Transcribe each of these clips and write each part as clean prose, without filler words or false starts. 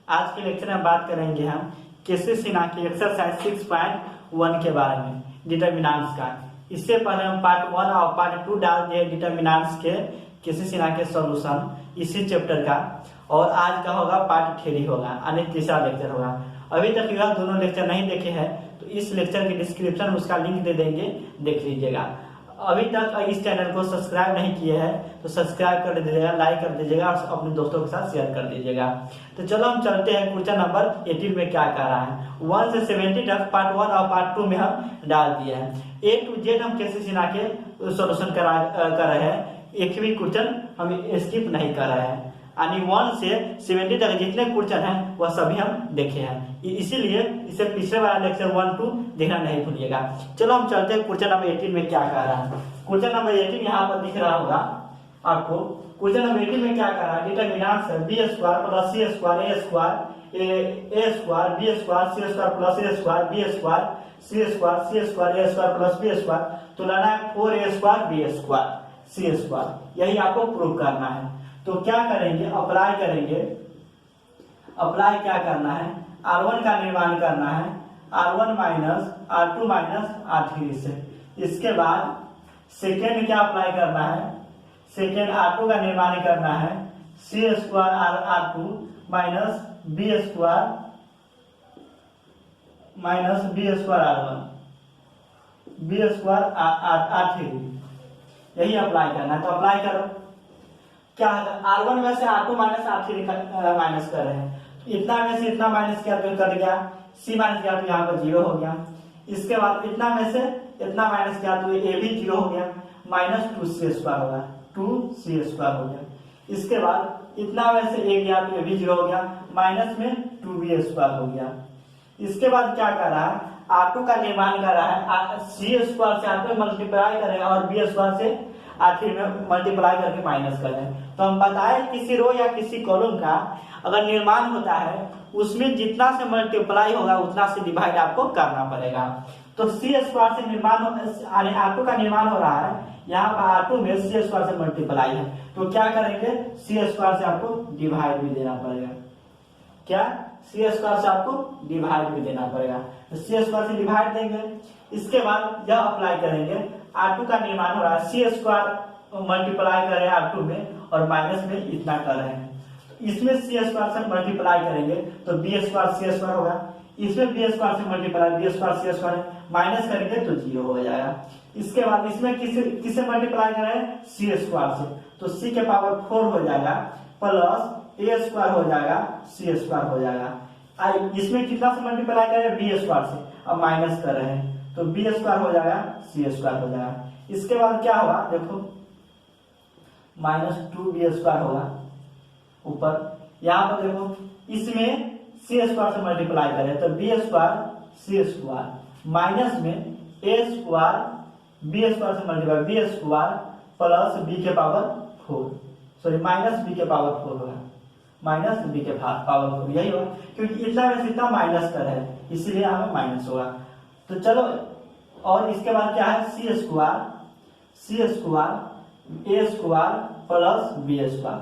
आज के लेक्चर में बात करेंगे हम केसी सिन्हा की एक्सरसाइज 6.1 के बारे में, डिटर्मिनेंट्स का। इससे पहले हम पार्ट 1 और पार्ट 2 डाल दिए डिटर्मिनेंट्स के केसी सिन्हा के सॉल्यूशन इसी चैप्टर का, और आज का होगा पार्ट 3 होगा, यानी तीसरा लेक्चर होगा। अभी तक यह दोनों लेक्चर नहीं देखे हैं तो इस लेक्चर के डिस्क्रिप्शन में उसका लिंक दे देंगे, देख लीजिएगा। अभी तक इस चैनल को सब्सक्राइब नहीं किए हैं तो सब्सक्राइब कर दीजिएगा, लाइक कर दीजिएगा और अपने दोस्तों के साथ शेयर कर दीजिएगा। तो चलो हम चलते हैं क्वेश्चन नंबर 18 में क्या कह रहा है। 1 से 70 तक पार्ट 1 और पार्ट 2 में हम डाल दिए हैं। A to Z हम केसी सिन्हा के सोल्यूशन कर रहे हैं, एक भी क्वेश्चन हम स्किप नहीं कर रहे हैं, यानी 1 से 70 तक जितने क्वेश्चन हैं वह सभी हम देखे हैं। इसीलिए इसे पिछले वाला लेक्चर 1-2 देखना नहीं भूलिएगा। चलो हम चलते हैं क्वेश्चन नंबर 18 में क्या कह रहा है। क्वेश्चन नंबर 18 यहाँ पर दिख रहा होगा आपको। क्वेश्चन नंबर 18 में क्या कह रहा है, डिटर्मिनेंट्स है b² plus c² a² b² c² plus a² b² c² a² plus b², तो लाना है 4a² b² c²। यही आपको प्रूव करना है। तो क्या करेंगे, अप्लाई करेंगे। अप्लाई क्या करना है, R1 का निर्माण करना है, R1 minus R2 minus R3 से। इसके बाद सेकेंड क्या अप्लाई करना है, सेकेंड R2 का निर्माण करना है, c² R2 minus b² R1 b² R3, यही अप्लाई करना है। तो अप्लाई करो। क्या R1 में से R2 माइनस R3 माइनस कर रहे हैं, तो इतना में से इतना माइनस किया तो कट गया, C माइनस किया तो यहाँ पर 0 हो गया। इसके बाद इतना में से इतना माइनस किया तो A भी 0 हो गया, माइनस 2c² होगा, 2c² हो गया। इसके बाद इतना में से A गया तो A भी 0 हो गया, माइनस में 2b² हो गया। इसके बाद क्या कर रहा है, R2 का निर्माण कर रहा है, c² से R2 मल्टीप्लाई करेगा और b² से R3 में मल्टीप्लाई करके माइनस कर दें। तो हम बताए किसी रो या किसी कॉलम का अगर निर्माण होता है उसमें जितना से मल्टीप्लाई होगा उतना से डिवाइड आपको करना पड़ेगा। तो c² से निर्माण यानी R2 का निर्माण हो रहा है, यहाँ पर R2 में c² से मल्टीप्लाई है, तो क्या करेंगे, c² से आपको डिवाइड भी देना पड़ेगा। क्या c² से आपको डिवाइड भी देना पड़ेगा, तो c² से डिवाइड देंगे। इसके बाद यह अप्लाई करेंगे, R2 का निर्माण हो रहा है, c² मल्टीप्लाई कर रहे हैं R2 में और माइनस में इतना कर रहे हैं, तो इसमें c² से मल्टीप्लाई करेंगे तो b² c² होगा, इसमें b² से मल्टीप्लाई b² c² माइनस करेंगे तो 0 हो जाएगा। इसके बाद इसमें किसे मल्टीप्लाई कर रहे हैं, c² से, तो c के पावर 4 हो जाएगा प्लस a² हो जाएगा c² हो जाएगा। इसमें कितना से मल्टीप्लाई कर रहे हैं, b² से, अब माइनस कर रहे हैं तो b² हो जाएगा c² हो जाएगा। इसके बाद क्या होगा, देखो माइनस 2b² होगा ऊपर। यहाँ पर देखो इसमें c² से मल्टीप्लाई करें तो b² c² माइनस में a² b² से मल्टीप्लाई b² प्लस b के पावर 4, सॉरी माइनस b के पावर 4 होगा, माइनस b के पावर 4 यही होगा, क्योंकि इतना में से इतना माइनस कर है इसलिए हमें माइनस होगा। तो चलो, और इसके बाद क्या है, c² a² प्लस b²,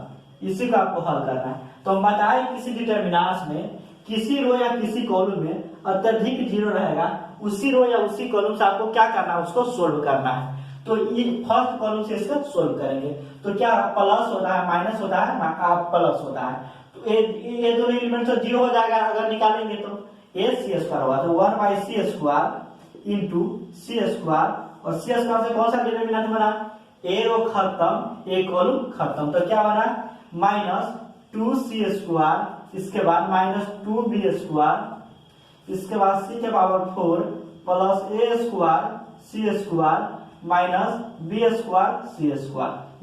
इसी का आपको हल करना है। तो हम बताए किसी डिटर्मिनेंट्स में किसी रो या किसी कॉलम में अत्यधिक 0 रहेगा, उसी रो या उसी कॉलम से आपको क्या करना है, उसको सोल्व करना है। तो ये फर्स्ट कॉलम से इसका सोल्व करेंगे तो क्या प्लस होता है, माइनस होता है, प्लस होता है, तो ये दोनों एलिमेंट तो 0 हो जाएगा अगर निकालेंगे तो a c² होगा, तो 1/c² इंटू c² और c² से कौन सा डिटर्मिनेंट बना, ए रो खत्म ए कॉलम खत्म, तो क्या बना माइनस 2c², इसके बाद माइनस 2b², इसके बाद c के power 4 plus a² c² minus b² c²,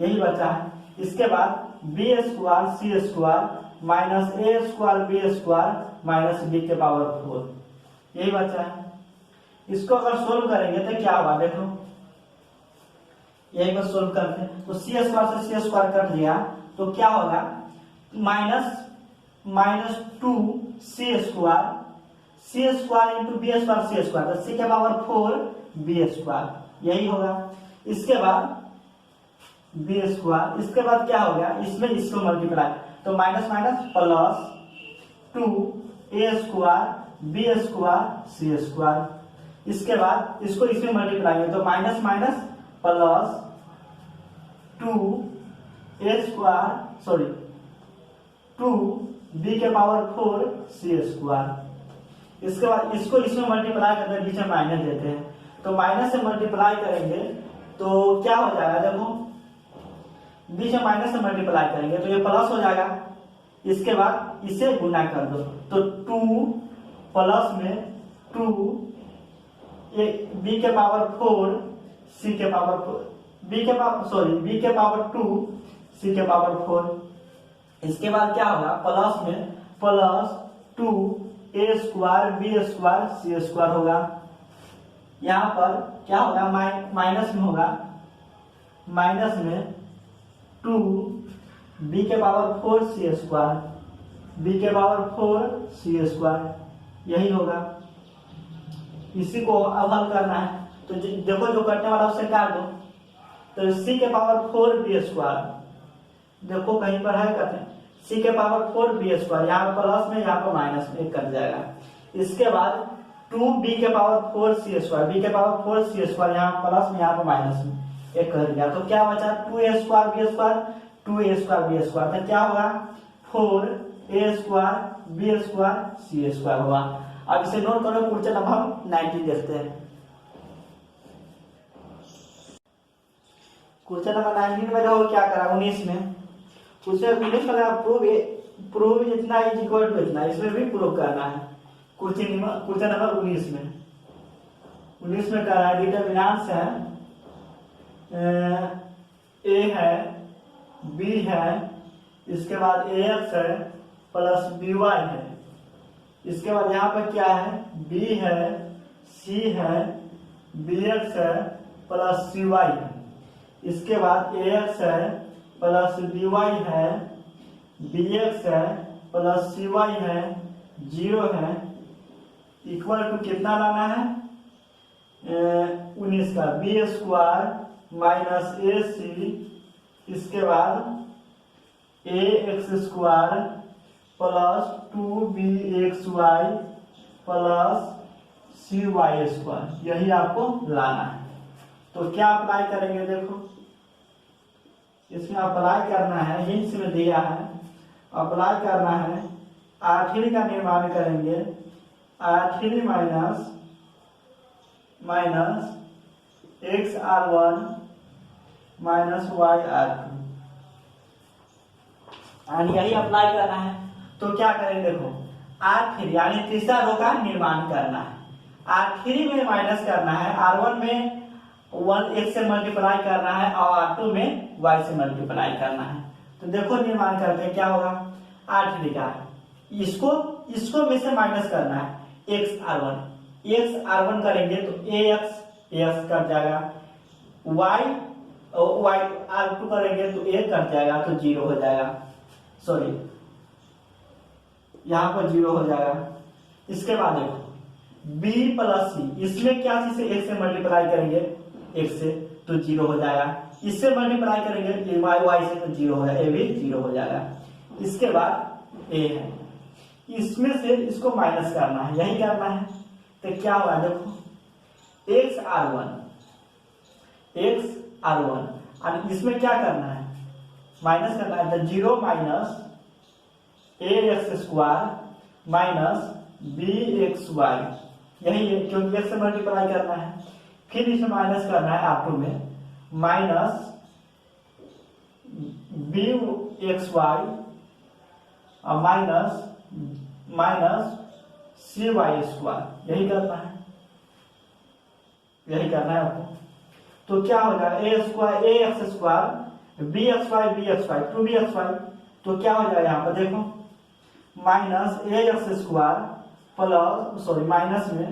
यही बचा है। इसके बाद b² c² minus a² b² minus b के पावर 4, यही बचा है। इसको अगर सोल्व करेंगे तो क्या होगा, देखो यही को सोल्व करते हैं तो c² से c² कट गया तो क्या होगा, minus 2c² into b² c², तो c के पावर 4 b², यही होगा। इसके बाद b², इसके बाद क्या हो गया, इसमें इसको मल्टीप्लाई तो minus minus plus two A square B square C square. इसके बाद इसको इसमें मल्टीप्लाई है तो minus minus plus two A square sorry two B के पावर 4 सी स्क्वायर। इसके बाद इसको इसमें मल्टीप्लाई करते हैं, बीच में माइनस देते हैं तो माइनस से मल्टीप्लाई करेंगे तो क्या हो जाएगा, देखो बीच में माइनस से मल्टीप्लाई करेंगे तो ये प्लस हो जाएगा। इसके बाद इसे गुना कर दो तो 2 प्लस में 2 बी के पावर 4 सी के पावर 4 बी के पावर 2 सी के पावर 4। इसके बाद क्या होगा, प्लस में प्लस 2 ए स्क्वायर बी स्क्वायर सी स्क्वायर होगा। यहाँ पर क्या होगा, माइनस में होगा, माइनस में 2 बी के पावर 4 सी स्क्वायर बी के पावर 4 सी स्क्वायर यही होगा। इसी को अब हल करना है तो देखो जो कटने वाला उसे काट दो तो सी के पावर 4 बी स्क्वायर, देखो कहीं पर है कहते हैं सी के पावर 4 बी स्क्वायर, यहाँ पर प्लस में यहाँ पर माइनस में कट जाएगा। इसके बाद 2 बी के पावर 4 सी स्क्वायर बी के पावर 4 सी स्क्वायर, यहाँ प्लस में यहाँ पर माइनस में एक कर दिया तो क्या बचा 2 ए स्क्वायर बी स्क्वायर 2 ए स्क्वायर बी स्क्वायर तो क्या होगा 4 ए स्क्वायर बी स्क्वायर सी स्क्वायर होगा। अब इसे नोट करो, क्वेश्चन नंबर 19 देखते हैं। क्वेश्चन नंबर 19 में देखो क्या करा 19 में क्वेश्चन 19 में प्रूव इतना इज इक्वल टू इतना, इसमें भी प्रूव करना है। क्वेश्चन नंबर 19 में करा है डिटरमिनेंट्स है ए है बी है, इसके बाद ए एक्स है प्लस बी वाई है, इसके बाद यहाँ पर क्या है बी है सी है बी एक्स है प्लस सी वाई है, इसके बाद ए एक्स है प्लस बी वाई है बी एक्स है प्लस सी वाई है 0 है इक्वल टू कितना लाना है 19 का B square minus A C, इसके बाद A x square plus 2 B X Y plus C Y square, यही आपको लाना है। तो क्या अप्लाई करेंगे, देखो इसमें अप्लाई करना है, हिंट्स में दिया है अप्लाई करना है। R3 का निर्माण करेंगे, R3 minus x R1 minus Y R2 और यही अप्लाई करना है। तो क्या करेंगे, देखो R3 यानी तीसरा रो का निर्माण करना है, R3 में माइनस करना है, R1 में 1 x से मल्टीप्लाई करना है और R2 में y से मल्टीप्लाई करना है। तो देखो निर्माण करके क्या होगा R3 का इसको में से माइनस करना है x R1 करेंगे तो ax कट जाएगा, y R2 करेंगे तो a कट जाएगा तो 0 हो जाएगा, सॉरी यहाँ पर 0 हो जाएगा। इसके बाद देखो b प्लस सी, इसमें क्या चीज से x से मल्टीप्लाई करेंगे x से तो 0 हो जाएगा, इससे मल्टीप्लाई करेंगे y से तो 0 हो जाएगा, a भी 0 हो जाएगा। इसके बाद a है, इसमें से इसको माइनस करना है, यही करना है। तो क्या होगा, देखो x R1 और इसमें क्या करना है माइनस करना है, तो 0 minus A x square minus B X Y, यही है क्योंकि x से मल्टीप्लाई करना है। फिर इसे माइनस करना है R2 में माइनस बी एक्स वाई और माइनस सी वाई स्क्वायर, यही करना है आपको। तो क्या हो जाएगा ए x square B X Y 2 B X Y, तो क्या हो जाएगा यहाँ पर देखो minus A x square plus minus में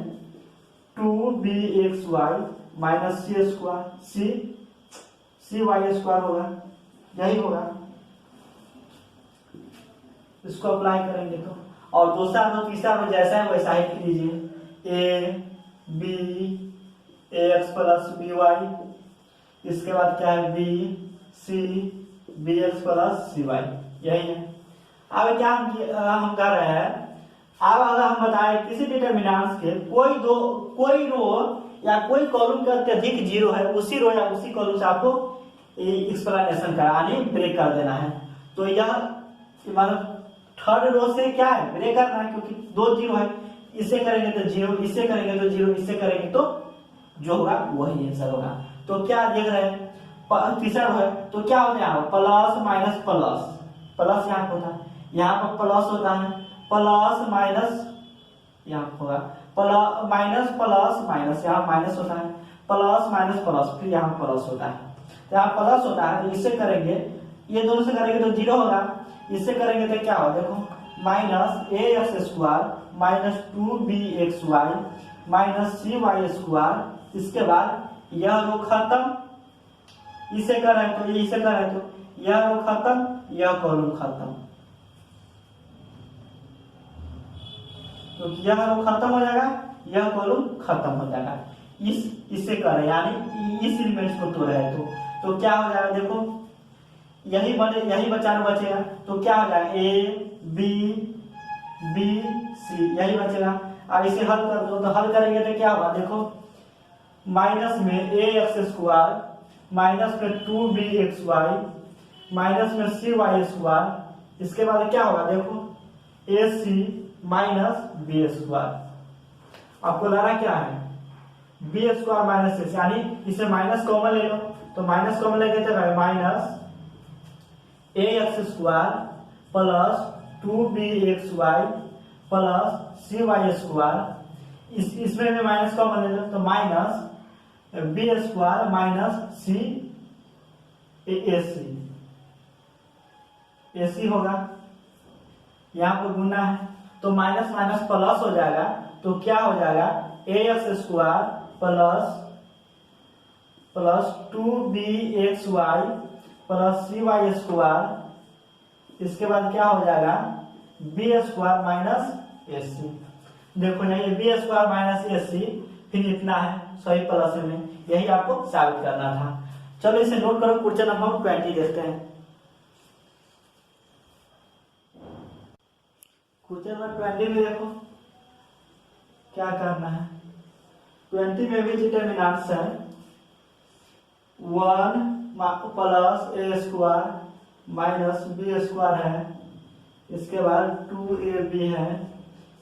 2 B X Y minus C square C Y square होगा, यही होगा। इसको अप्लाई करेंगे तो और दूसरा रो तीसरा रो जैसा है वैसा ही लीजिए, ए B A x plus B Y, इसके बाद क्या है बी सी B X plus C Y, यही है। अब क्या हम कर रहे हैं, अब अगर हम बताएं किसी डिटर्मिनेंट्स के कोई रो या कोई कॉलम का अत्यधिक जीरो है, उसी रो या उसी कॉलम से आपको एक्सप्लेनेशन करानी ब्रेक कर देना है। तो यह मतलब थर्ड रो से क्या है ब्रेक करना है, क्योंकि 2 जीरो है, इसे करेंगे तो जीरो, इसे करेंगे तो जीरो, इसे करेंगे तो जो होगा वही आंसर होगा। तो क्या देख रहे हैं, तीसरा रो है तो क्या होता है प्लस माइनस प्लस, प्लस यहाँ होता है, यहाँ पर प्लस होता है, प्लस माइनस यहाँ होगा प्लस माइनस प्लस माइनस, यहाँ माइनस होता है, प्लस माइनस प्लस, फिर यहाँ प्लस होता है, यहाँ प्लस होता है। तो इससे करेंगे, ये दोनों से करेंगे तो जीरो होगा, इससे करेंगे तो क्या होगा देखो, minus A x square minus 2bxy minus cy square, इसके बाद यह रो खत्म, इसे कर रहे हैं तो ये इसे कर रहे हैं तो यह रो खत्म, यह कॉलम खत्म, तो यह रो खत्म हो जाएगा, यह कॉलम खत्म हो जाएगा। इसे करें यानी इस एलिमेंट्स को तोड़ रहे तो क्या हो जाएगा देखो, यही बचा बचेगा, तो क्या हो जाएगा ए बी बी सी यही बचेगा। अब इसे हल कर दो, तो हल करेंगे तो क्या होगा देखो, माइनस में ए एक्स स्क्वायर माइनस में 2bxy माइनस में cy स्क्वायर, इसके बाद क्या होगा देखो ए सी माइनस बी स्क्वायर। आपको लग रहा क्या है बी स्क्वायर माइनस एस, यानी इसे माइनस कॉमन ले लो, तो माइनस कॉमन लेके तो minus A x square plus 2bxy plus cy square, इसमें भी माइनस कॉमन ले लो तो minus B square minus C AC होगा, यहाँ पर गुना है तो माइनस माइनस प्लस हो जाएगा, तो क्या हो जाएगा ए x square plus 2bxy plus cy square, इसके बाद क्या हो जाएगा b square minus s c. देखो ना ये b square minus s c, फिर इतना है सही प्लस में, यही आपको साबित करना था। चलो इसे नोट करो, क्वेश्चन नंबर 20 देखते हैं। क्वेश्चन नंबर 20 में देखो क्या करना है, 20 में भी डिटर्मिनेंट्स है 1 प्लस ए स्क्वायर माइनस बी स्क्वायर है, इसके बाद 2ab है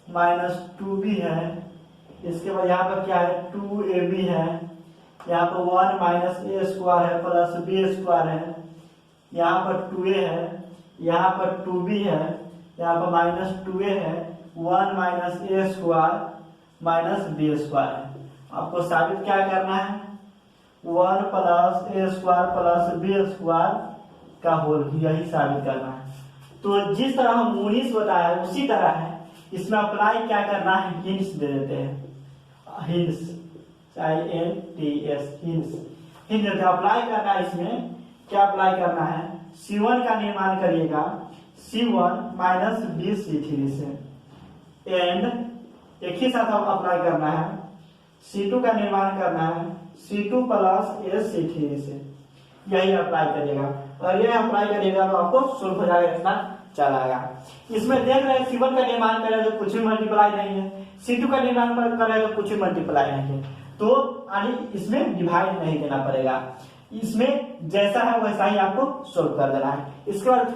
माइनस 2b है, इसके बाद यहाँ पर क्या है 2ab है, यहाँ पर 1 माइनस ए स्क्वायर है प्लस बी स्क्वायर है, यहाँ पर 2a है, यहाँ पर 2b है, यहाँ पर माइनस 2a है, 1 माइनस ए स्क्वायर माइनस बी स्क्वायर है। आपको साबित क्या करना है 1 प्लस ए स्क्वायर प्लस बी स्क्वायर का होल, यही साबित करना है। तो जिस तरह हम 19 बताया उसी तरह है, इसमें अप्लाई क्या करना है, हिंट्स दे देते हैं, हिंट्स हिंट्स अप्लाई करना है। इसमें क्या अप्लाई करना है, C1 का निर्माण करिएगा C1 माइनस बी C3 से, एंड एक ही साथ अप्लाई करना है C2 का निर्माण करना है C2 प्लस ए C3 से, यही अप्लाई करिएगा, और ये अप्लाई करिएगा तो आपको सोल्व हो जाएगा, इतना चलाएगा। इसमें देख रहे हैं C1 का निर्माण करें तो कुछ भी मल्टीप्लाई नहीं है, C2 का निर्माण करें तो कुछ भी मल्टीप्लाई नहीं है, तो यानी इसमें डिवाइड नहीं देना पड़ेगा, इसमें जैसा है वैसा ही आपको सोल्व कर देना है। इसके बाद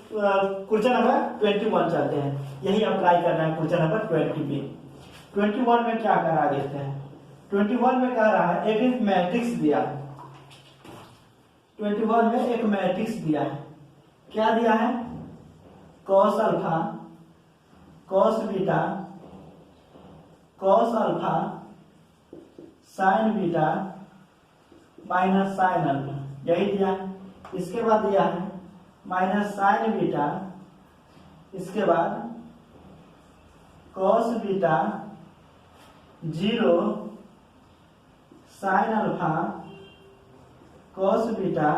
क्वेश्चन नंबर 21 चलते हैं, यही अप्लाई करना है क्वेश्चन नंबर 21 में क्या कर रहा है देखते हैं। 21 में कह रहा है एक मैट्रिक्स दिया है, 21 में एक मैट्रिक्स दिया है, क्या दिया है cos alpha cos beta cos alpha sine beta minus sine alpha, यही दिया है। इसके बाद दिया है माइनस साइन बीटा, इसके बाद cos beta 0 sine alpha cos beta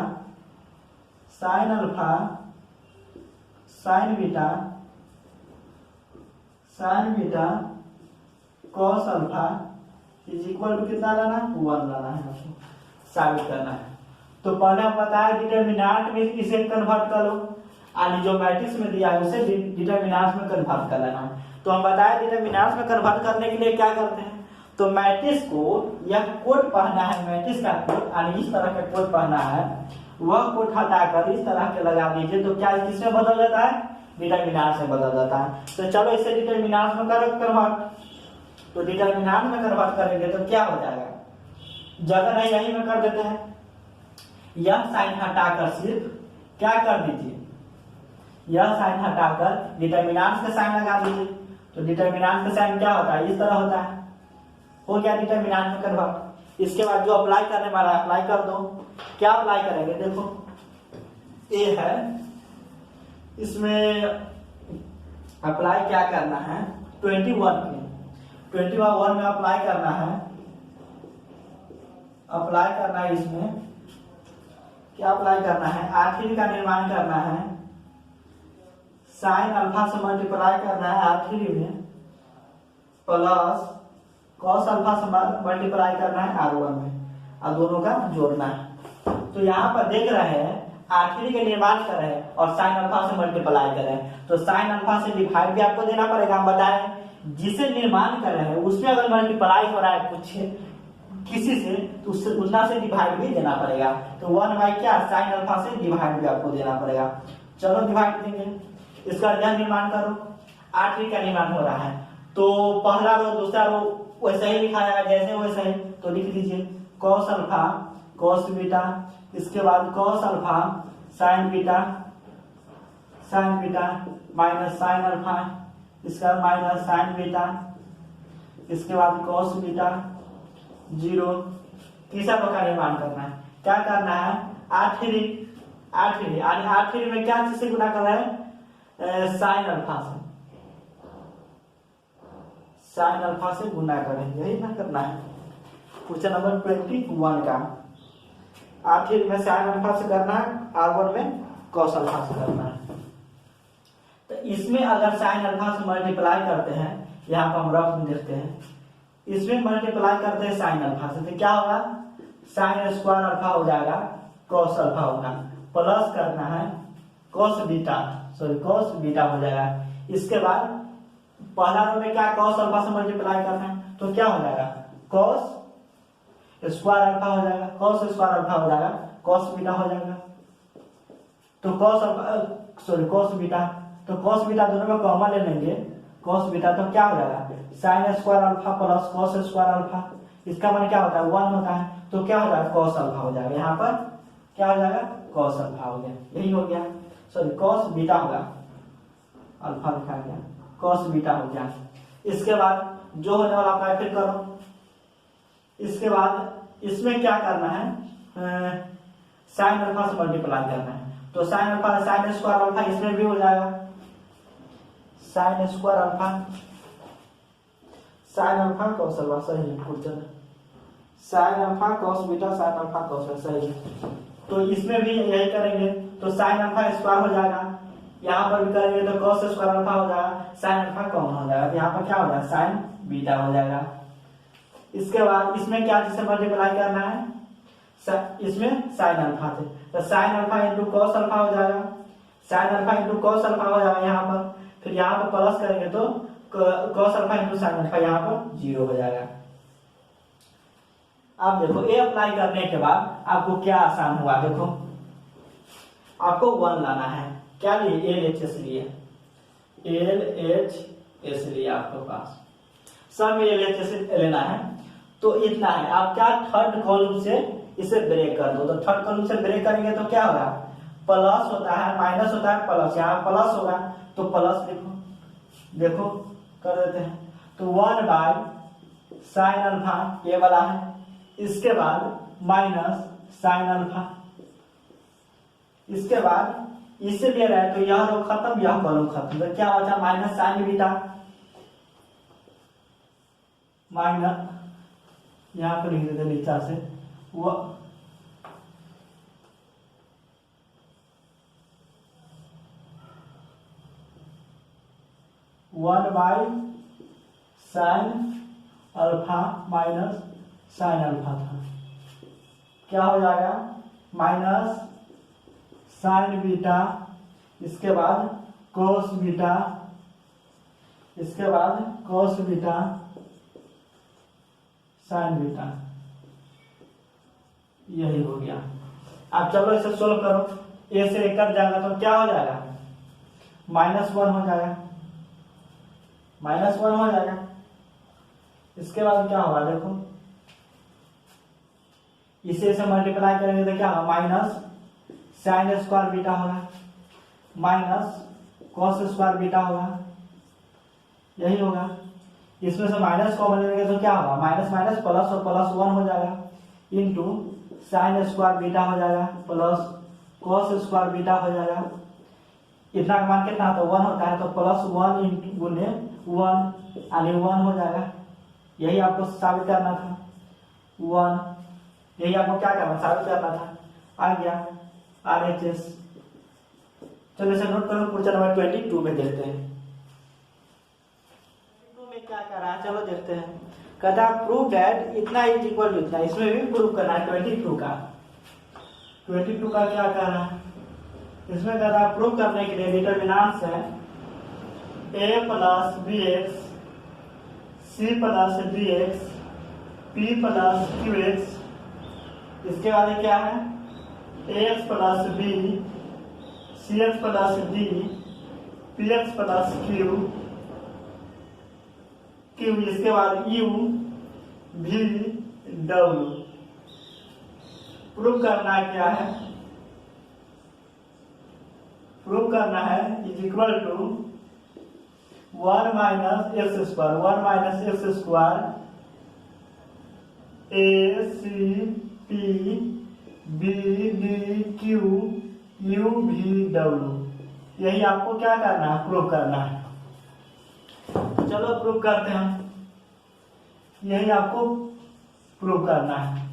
sine alpha sine beta cos alpha is equal to कितना लाना, 1 लाना है, आपको साबित करना है। तो पहले हम बताया डिटरमिनेंट में इसे कन्वर्ट करो, और जो मैट्रिक्स में दिया है उसे डिटरमिनेंट में कन्वर्ट कर लेना है। तो हम बताए डिटरमिनेंट में कन्वर्ट करने के लिए क्या करते हैं, तो मैट्रिक्स को यह कोड पढ़ना है, मैट्रिक्स का कोड यानी इस तरह का कोड पढ़ना है, वह कोड हटाकर इस तरह के लगा दीजिए तो क्या किसमें बदल जाता है, डिटरमिनेंट में बदल जाता है। तो चलो इसे डिटरमिनेंट में कन्वर्ट, तो डिटरमिनेंट में कन्वर्ट करेंगे तो क्या हो जाएगा, जगह नहीं यही में कर देते हैं, यह साइन हटाकर सिर्फ क्या कर दीजिए, यह साइन हटाकर डिटरमिनेंट का साइन लगा दीजिए। तो डिटरमिनेंट का साइन क्या होता है, इस तरह होता है, हो गया डिटरमिनेंट में कन्वर्ट। इसके बाद जो अप्लाई करने वाला है अप्लाई कर दो। क्या अप्लाई करेंगे, देखो ए है, इसमें अप्लाई क्या करना है 21 में, 21 में अप्लाई करना है, अप्लाई करना है, इसमें क्या अप्लाई करना है, R3 का निर्माण करना है, साइन अल्फा से मल्टीप्लाई करना है R3 में, प्लस कॉस अल्फा से मल्टीप्लाई करना है R1 में, और दोनों का जोड़ना है। तो यहाँ पर देख रहे हैं R3 के निर्माण कर रहे हैं और साइन अल्फा से मल्टीप्लाई कर रहे हैं, तो साइन अल्फा से डिवाइड भी आपको देना पड़ेगा। हम बताएं जिसे निर्माण कर रहे हैं उसमें अगर मल्टीप्लाई हो रहा है कुछ किसी से तो उससे उतना से डिवाइड भी देना पड़ेगा। तो 1 बाई क्या साइन अल्फा से डिवाइड भी आपको देना पड़ेगा। चलो डिवाइड देंगे, इसका यह निर्माण करो, R3 का निर्माण हो रहा है, तो पहला रो दूसरा रो वैसे ही लिखाया है जैसे वैसे ही, तो लिख दीजिए कॉस अल्फा कॉस बीटा, इसके बाद cos alpha sine beta minus sine alpha, इसका माइनस साइन बीटा, इसके बाद कॉस बीटा 0। तीसरा रो का निर्माण करना है, क्या करना है R3 यानी R3 में क्या चीज से गुना कर रहे हैं, साइन अल्फा से, साइन अल्फा से गुना करें, यही ना करना है। क्वेश्चन नंबर 21 का R3 में साइन अल्फा से करना है, R1 में कॉस अल्फा से करना है। तो इसमें अगर साइन अल्फा से मल्टीप्लाई करते हैं, यहाँ पर हम रफ में देखते हैं, इसमें मल्टीप्लाई करते हैं साइन अल्फा से, तो क्या होगा साइन स्क्वायर अल्फा हो जाएगा, कॉस अल्फा होगा, प्लस करना है कॉस बीटा हो जाएगा। इसके बाद पहला रो में क्या कॉस अल्फा से मल्टीप्लाई करना है, तो क्या हो जाएगा कॉस स्क्वायर अल्फा हो जाएगा, कॉस स्क्वायर अल्फा हो जाएगा, कॉस बीटा हो जाएगा। तो कॉस बीटा दोनों में कॉमन ले लेंगे, कॉस बीटा, तो क्या हो जाएगा sine square alpha plus cos square alpha, इसका मान क्या होता है 1 होता है, तो क्या हो जाएगा कॉस अल्फा हो जाएगा, यहाँ पर क्या हो जाएगा कॉस अल्फा हो गया, यही हो गया, कॉस बीटा होगा, अल्फा लिखा गया, कॉस बीटा हो गया। इसके बाद जो होने वाला अप्लाई फिर करो। इसके बाद इसमें क्या करना है, साइन अल्फा से मल्टीप्लाई करना है, तो sign alpha sine square alpha इसमें भी हो जाएगा, sine square alpha cos alpha, सही है, sine alpha cos beta sine alpha cos, सही है। तो इसमें भी यही करेंगे, तो साइन अल्फा स्क्वायर हो जाएगा, यहाँ पर भी करेंगे तो कॉस स्क्वायर अल्फा हो जाएगा, साइन अल्फा कॉमन हो जाएगा, यहाँ पर क्या हो जाएगा साइन बीटा हो जाएगा। इसके बाद इसमें क्या जिसे मल्टीप्लाई करना है, इसमें साइन अल्फा से, तो sine alpha into cos alpha हो जाएगा, sine alpha into cos alpha हो जाएगा यहाँ पर, फिर यहाँ पर प्लस करेंगे तो cos alpha into sine alpha यहाँ पर 0 हो जाएगा। अब देखो ए अप्लाई करने के बाद आपको क्या आसान हुआ, देखो आपको 1 लाना है, क्या लिए LHS लिए आपके पास सब में LHS लेना है, तो इतना है। आप क्या थर्ड कॉलम से इसे ब्रेक कर दो, तो थर्ड कॉलम से ब्रेक करेंगे तो क्या होगा, प्लस होता है माइनस होता है प्लस, यहाँ प्लस होगा तो प्लस देखो कर देते हैं, तो 1 बाई साइन अल्फा ये वाला है, इसके बाद माइनस साइन अल्फा, इसके बाद इससे ले रहा है तो यह रो खत्म यह कॉलम खत्म, तो क्या बचा माइनस साइन बीटा, माइनस यहाँ पर लिख देते नीचा से वो 1 by sine alpha minus sine alpha था, क्या हो जाएगा माइनस साइन बीटा इसके बाद कोस बीटा, इसके बाद कोस बीटा साइन बीटा, यही हो गया। अब चलो इसे सोल्व करो, ए से एक कट जाएगा तो क्या हो जाएगा, -1 हो जाएगा, -1 हो जाएगा। इसके बाद क्या होगा देखो, इसे से मल्टीप्लाई करेंगे तो क्या होगा, माइनस साइन स्क्वायर बीटा होगा, माइनस कॉस स्क्वायर बीटा होगा, यही होगा। इसमें से माइनस कॉमन लेंगे तो क्या होगा, माइनस माइनस प्लस और प्लस 1 हो जाएगा, इंटू साइन स्क्वायर बीटा हो जाएगा प्लस कॉस स्क्वायर बीटा हो जाएगा। इतना का मान कितना तो 1 होता है, तो +1 इंटू गुने 1 यानी 1 हो जाएगा। यही आपको साबित करना था, 1, यही आपको क्या करना, साबित करना था। आ गया RHS। चलो इसे नोट करो, क्वेश्चन नंबर 22 में देखते हैं। में क्या कर रहा है, चलो देखते हैं। कहता है प्रूव दैट इतना इज इक्वल टू इतना, इसमें भी प्रूव करना है 22 का। 22 का क्या कर रहा है, इसमें कह रहा है प्रूव करने के लिए डिटर्मिनेंट्स है a plus b x, c plus d x, p plus q x. इसके बाद क्या है, a x plus b, c x plus d, p x plus q, q. इसके बाद यू भी डब्ल्यू। प्रूव करना है क्या है, प्रूव करना है is equal to 1 minus x square, 1 minus x square A C P B D Q U भी डब्ल्यू। यही आपको क्या करना है, प्रूव करना है। चलो प्रूव करते हैं, यही आपको प्रूव करना है।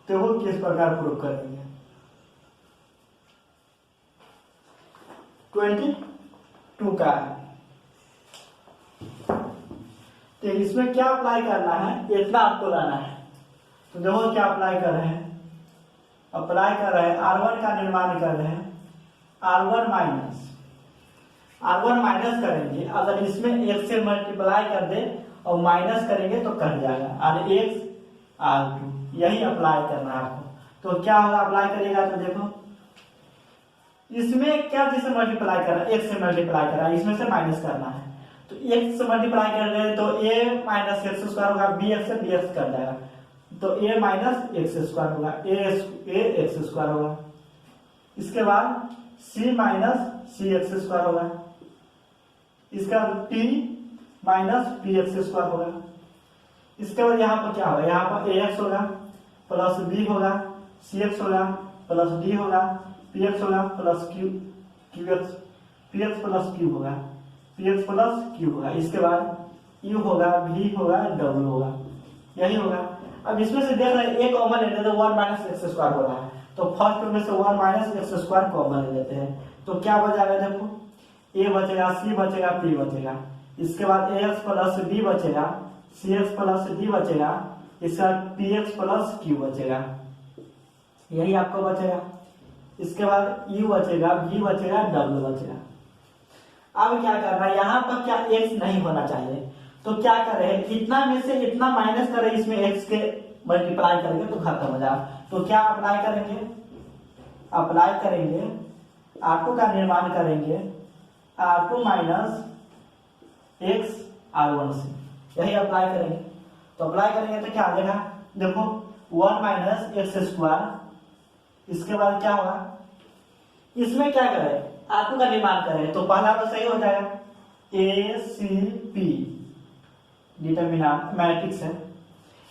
तो वो किस प्रकार प्रूव करेंगे, 22 का है। तो इसमें क्या अप्लाई करना है, इतना आपको लाना है। तो देखो क्या अप्लाई कर रहे हैं, अप्लाई कर रहे हैं R1 का निर्माण कर रहे हैं, R1 माइनस करेंगे। अगर इसमें x से मल्टीप्लाई कर दे और माइनस करेंगे तो कट जाएगा, और x R2 यही अप्लाई करना है आपको। तो क्या होगा, अप्लाई करेगा तो देखो इसमें क्या जिसे मल्टीप्लाई कर रहा है, x से मल्टीप्लाई कर रहा है, इसमें से माइनस करना है। तो x से मल्टीप्लाई कर रहे हैं तो a माइनस एक्स स्क्वायर होगा, bx से bx कट जाएगा, तो a माइनस एक्स स्क्वायर होगा, a एक्स स्क्वायर होगा। इसके बाद c माइनस सी एक्स स्क्वायर होगा, इसका p minus P x square होगा। इसके बाद यहाँ पर क्या होगा, यहाँ पर ax होगा प्लस b होगा, cx होगा प्लस d होगा, px होगा plus qx, px plus q होगा, px प्लस q होगा। इसके बाद u होगा, v होगा, w होगा, यही होगा। अब इसमें से देख रहे हैं एक कॉमन लेते हैं तो 1 माइनस एक्स स्क्वायर हो रहा है, तो फर्स्ट में से 1 माइनस एक्स स्क्वायर कॉमन ले लेते हैं। तो क्या बचेगा, देखो a बचेगा, c बचेगा, p बचेगा। इसके बाद ax प्लस b बचेगा, cx प्लस d बचेगा, इसका px प्लस q बचेगा, यही आपको बचेगा। इसके बाद u बचेगा, v बचेगा, w बचेगा। अब क्या करना है, यहाँ पर क्या x नहीं होना चाहिए, तो क्या करें, इतना में से इतना माइनस करें, इसमें x के मल्टीप्लाई करेंगे तो खत्म हो जाएगा। तो क्या अप्लाई करेंगे, अप्लाई करेंगे R2 का निर्माण करेंगे, R2 माइनस एक्स R1 से, यही अप्लाई करेंगे। तो अप्लाई करेंगे तो क्या आ जाएगा, देखो 1 माइनस एक्स स्क्वायर। इसके बाद क्या होगा, इसमें क्या करें, R2 का निर्माण करें तो पहला तो सही हो जाएगा, ए सी पी डिटर्मिनेंट मैट्रिक्स है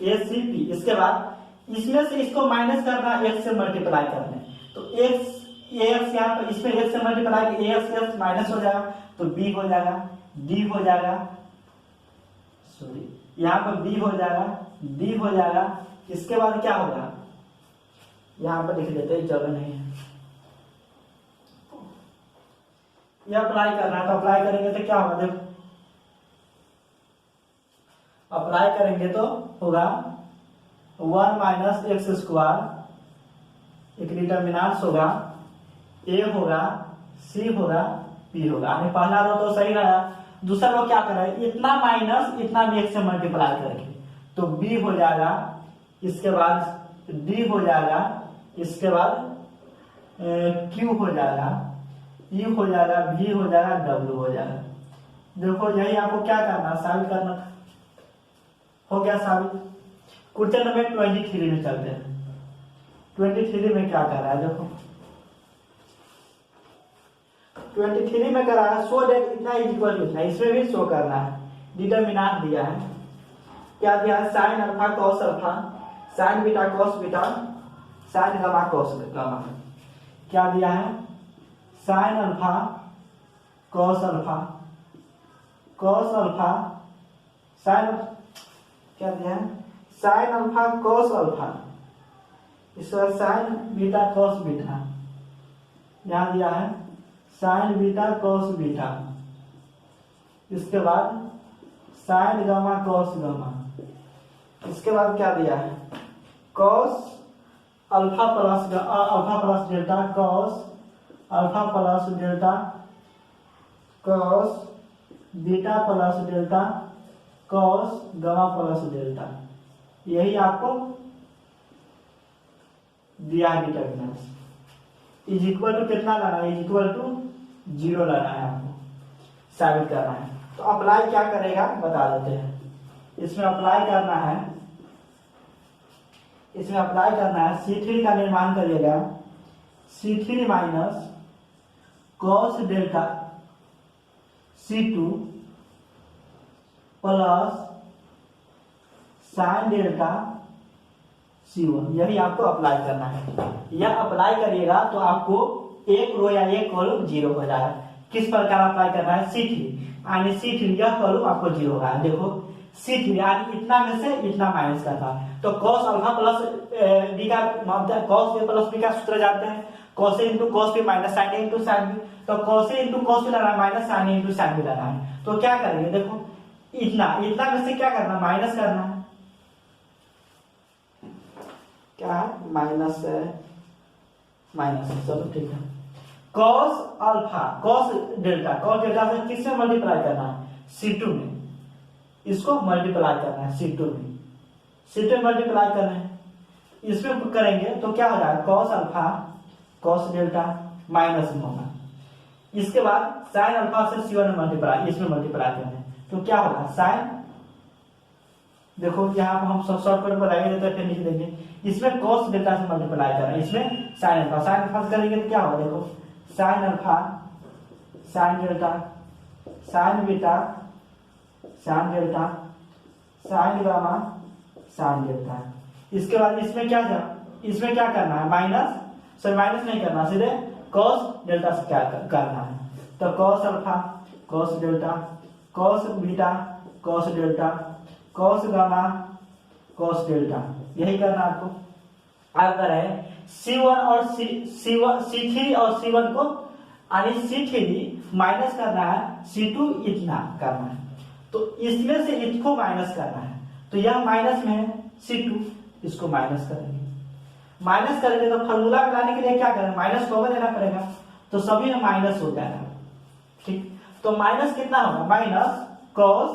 ए सी पी। इसके बाद इसमें से इसको माइनस करना, एक्स से मल्टीप्लाई करना है, तो एक्स यहाँ पर इसमें एक्स से मल्टीप्लाई, एक्स माइनस हो जाएगा तो बी हो जाएगा, डी हो जाएगा, सॉरी यहाँ पर बी हो जाएगा, डी हो जाएगा। इसके बाद क्या होगा, यहाँ पर लिख देते हैं, जगह नहीं है, यह अप्लाई करना है। तो अप्लाई करेंगे तो क्या होगा, देखो अप्लाई करेंगे तो होगा 1 माइनस एक्स स्क्वायर, एक डिटर्मिनेंट्स होगा, a होगा, सी होगा पी होगा, यानी पहला रो तो सही रहा, दूसरा रो क्या कर रहा है, इतना माइनस इतना भी एक से मल्टीप्लाई करके, तो बी हो जाएगा, इसके बाद डी हो जाएगा, इसके बाद क्यू हो जाएगा, ई हो जाएगा, भी हो जाएगा, डब्ल्यू हो जाएगा। देखो यही आपको क्या करना, साबित करना था, हो गया साबित। क्वेश्चन नंबर 23 में चलते हैं। 23 में क्या कर रहा है, देखो 23 में करा है, शो डेट इतना इक्वल इतना, इसमें भी शो करना है। डिटरमिनेंट दिया है, क्या दिया है, sine alpha cos alpha, sine beta cos beta, sine gamma cos gamma. क्या दिया है, sine alpha cos alpha, cos alpha sign, क्या दिया है, साइन अल्फा कॉस अल्फा, इसका साइन बीटा कॉस बीटा, यहां दिया है साइन बीटा कॉस बीटा, इसके बाद साइन गामा कॉस गामा, इसके बाद क्या दिया है, cos alpha plus delta, cos alpha plus delta, cos beta plus delta, cos gamma plus delta. यही आपको दिया है डिटरमिनेंट। इज इक्वल टू कितना लाना है, इज इक्वल टू 0 लाना है, आपको साबित करना है। तो अप्लाई क्या करेगा बता देते हैं। इसमें अप्लाई करना है, इसमें अप्लाई करना है, C3 का निर्माण करिएगा, C3 minus cos delta C2 plus sine delta C1, यही आपको अप्लाई करना है। यह अप्लाई करिएगा तो आपको एक रो या एक कॉलम 0 हो जाएगा। किस प्रकार अप्लाई करना है, C3 यानी C3 यह कॉलम आपको 0 होगा। देखो C3 यानी इतना में से इतना माइनस का था, तो cos अल्फा प्लस बी का cos ए प्लस बी का सूत्र जानते हैं, cos a into cos b minus sine a into sine b, तो cos a into cos b लाना है minus sine a into sine b लाना है। तो क्या करेंगे, देखो इतना इतना में से क्या करना, माइनस करना है, क्या है माइनस है, माइनस है, चलो ठीक है। cos अल्फा cos डेल्टा से किससे मल्टीप्लाई करना है, C2 में, इसको मल्टीप्लाई करना है C2 में मल्टीप्लाई करना है। इसमें करेंगे तो क्या हो जाएगा, cos alpha cos delta minus में होगा, इसके बाद sin अल्फा से C1 में मल्टीप्लाई, इसमें मल्टीप्लाई करना है, तो क्या होगा साइन, देखो यहाँ पर हम शॉर्टकट बनाएंगे तो फिर लिख देंगे, इसमें cos डेल्टा से मल्टीप्लाई करना है, इसमें sin अल्फा से करेंगे तो क्या होगा, देखो sin alpha sin delta sin beta sin delta sin gamma sin delta. इसके बाद इसमें क्या करना है, माइनस नहीं करना, सीधे cos डेल्टा से क्या करना है, तो cos alpha cos delta cos beta cos delta cos gamma cos delta, यही करना आपको। अब करें C1 और C3 और C1 को, यानी C3 माइनस करना है, C2 इतना करना है, तो इसमें से इसको माइनस करना है, तो यह माइनस में है C2, इसको माइनस करेंगे तो फॉर्मूला बनाने के लिए क्या करें, माइनस को देना पड़ेगा, तो सभी में माइनस हो जाएगा, ठीक। तो माइनस कितना होगा, minus cos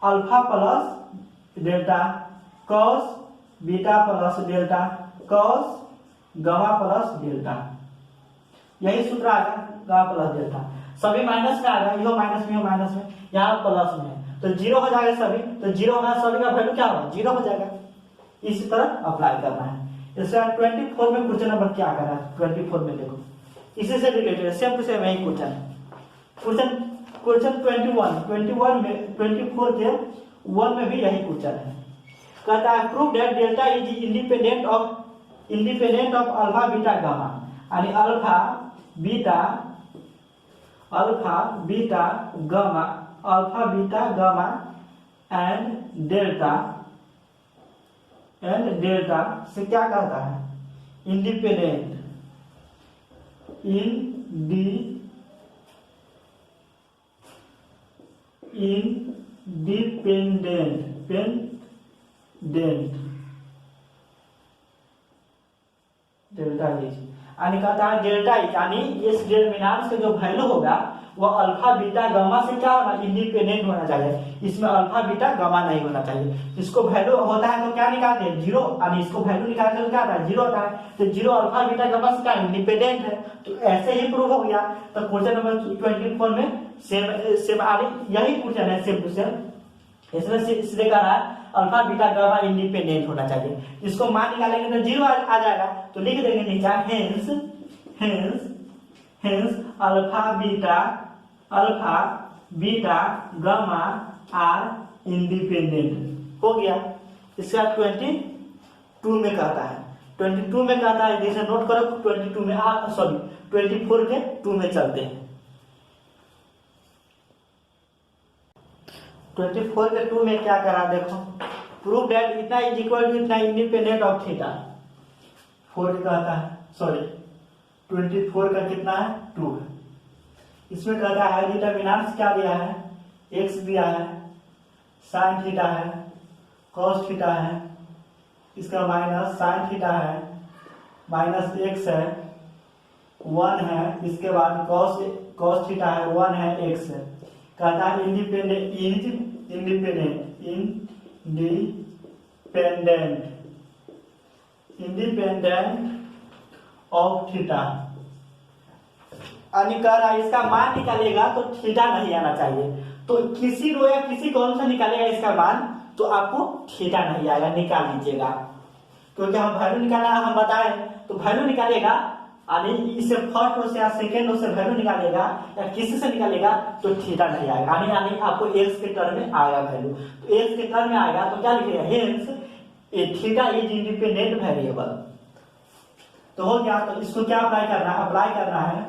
alpha plus delta cos beta plus delta cos gamma plus delta, यही सूत्र आएगा, गामा प्लस डेल्टा, सभी माइनस में आएगा, यह माइनस में यहाँ प्लस में है, तो 0 हो जाएगा सभी, तो 0 होगा, सभी का वैल्यू क्या होगा, 0 हो जाएगा। इसी तरह अप्लाई करना है। इसके बाद 24 में क्वेश्चन नंबर क्या कर रहा है, 24 में देखो इसी से रिलेटेड सेम टू सेम यही क्वेश्चन 21 में 24 के 1 में भी यही क्वेश्चन है। कहता है prove that delta is independent of alpha beta gamma, यानी alpha beta gamma and delta से क्या कहता है, इंडिपेंडेंट डेल्टा इज, यानी कहता है डेल्टा यानी इस डिटरमिनेंट का जो वैल्यू होगा वो अल्फा बीटा गामा से क्या होना, इंडिपेंडेंट होना चाहिए। इसमें अल्फा बीटा गामा नहीं होना चाहिए। इसको वैल्यू होता है तो क्या निकालते हैं, जीरो, यानी इसको वैल्यू निकालते तो क्या आता है, जीरो होता है। तो जीरो अल्फा बीटा गामा से क्या इंडिपेंडेंट है, तो ऐसे ही प्रूव हो गया। तो क्वेश्चन नंबर 24 में सेम यही क्वेश्चन है, सेम टू सेम। इसमें सीधे कह रहा है अल्फा बीटा गामा इंडिपेंडेंट होना चाहिए। इसको मान निकालेंगे तो जीरो आ जाएगा, तो लिख देंगे नीचे hence alpha beta gamma are independent हो गया। इसका 22 में कहता है, 22 में कहता है, जैसे नोट करो 22 में 24 के 2 में चलते हैं। 24 के 2 में क्या करा देखो, प्रूव दैट इतना इज इक्वल टू इतना इंडिपेंडेंट ऑफ थीटा। 4 कहता है 24 का कितना है, 2 है। इसमें कहता है डिटरमिनेंट्स क्या दिया है, x दिया है, साइन थीटा है, कॉस थीटा है, इसका माइनस साइन थीटा है, माइनस x है, 1 है, इसके बाद कॉस थीटा है, 1 है, x है। कहता है इंडिपेंडेंट ऑफ थीटा। यानी कह रहा है इसका मान निकालेगा तो थीटा नहीं आना चाहिए। तो किसी रो या किसी कॉलम से निकालेगा इसका मान तो आपको थीटा नहीं आएगा, निकाल लीजिएगा। क्योंकि हम वैल्यू निकालना हम बताए, तो वैल्यू निकालेगा यानी इससे फर्स्ट रो से या सेकेंड रो से वैल्यू निकालेगा या किसी से निकालेगा तो थीटा नहीं आएगा। यानी आपको एक्स के टर्म में आएगा वैल्यू, तो एक्स के टर्म में आएगा तो क्या लिखेगा, hence theta is independent variable. तो हो गया। तो इसको क्या अप्लाई करना है, अप्लाई करना है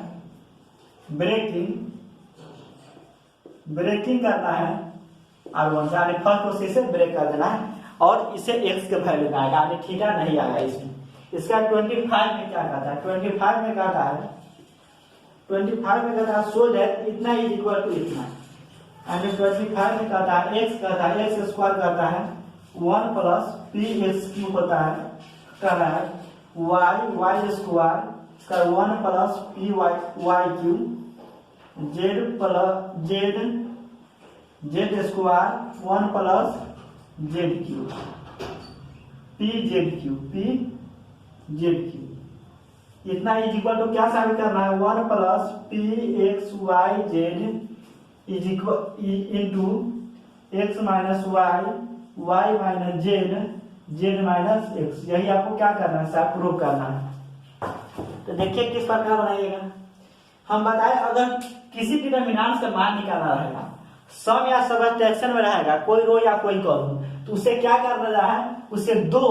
ब्रेकिंग करना है R1 से, यानी फर्स्ट प्रोसेस से ब्रेक कर देना है और इसे x के वैल्यू में आएगा, यानी थीटा नहीं आएगा इसमें। इसका 25 में क्या कहता है, 25 में कहता है सो दैट इतना इज इक्वल टू इतना, यानी 25 में कहता है x स्क्वायर कहता है 1 प्लस पी एक्स क्यू होता है, कह रहा है y स्क्वायर इसका 1 plus P Y Q, Z square 1 plus Z Q, P Z Q इतना इज इक्वल टू क्या साबित करना है, 1 plus P X Y Z is equal into X minus Y minus Z minus X. यही आपको क्या करना है, साफ प्रूव करना है। तो देखिए किस प्रकार बनाइएगा। हम बताए अगर किसी डिटरमिनेंट का मान निकालना रहेगा, सम या सबट्रैक्शन में रहेगा, कोई रो या कोई कॉलम, तो उसे क्या करना है, उसे दो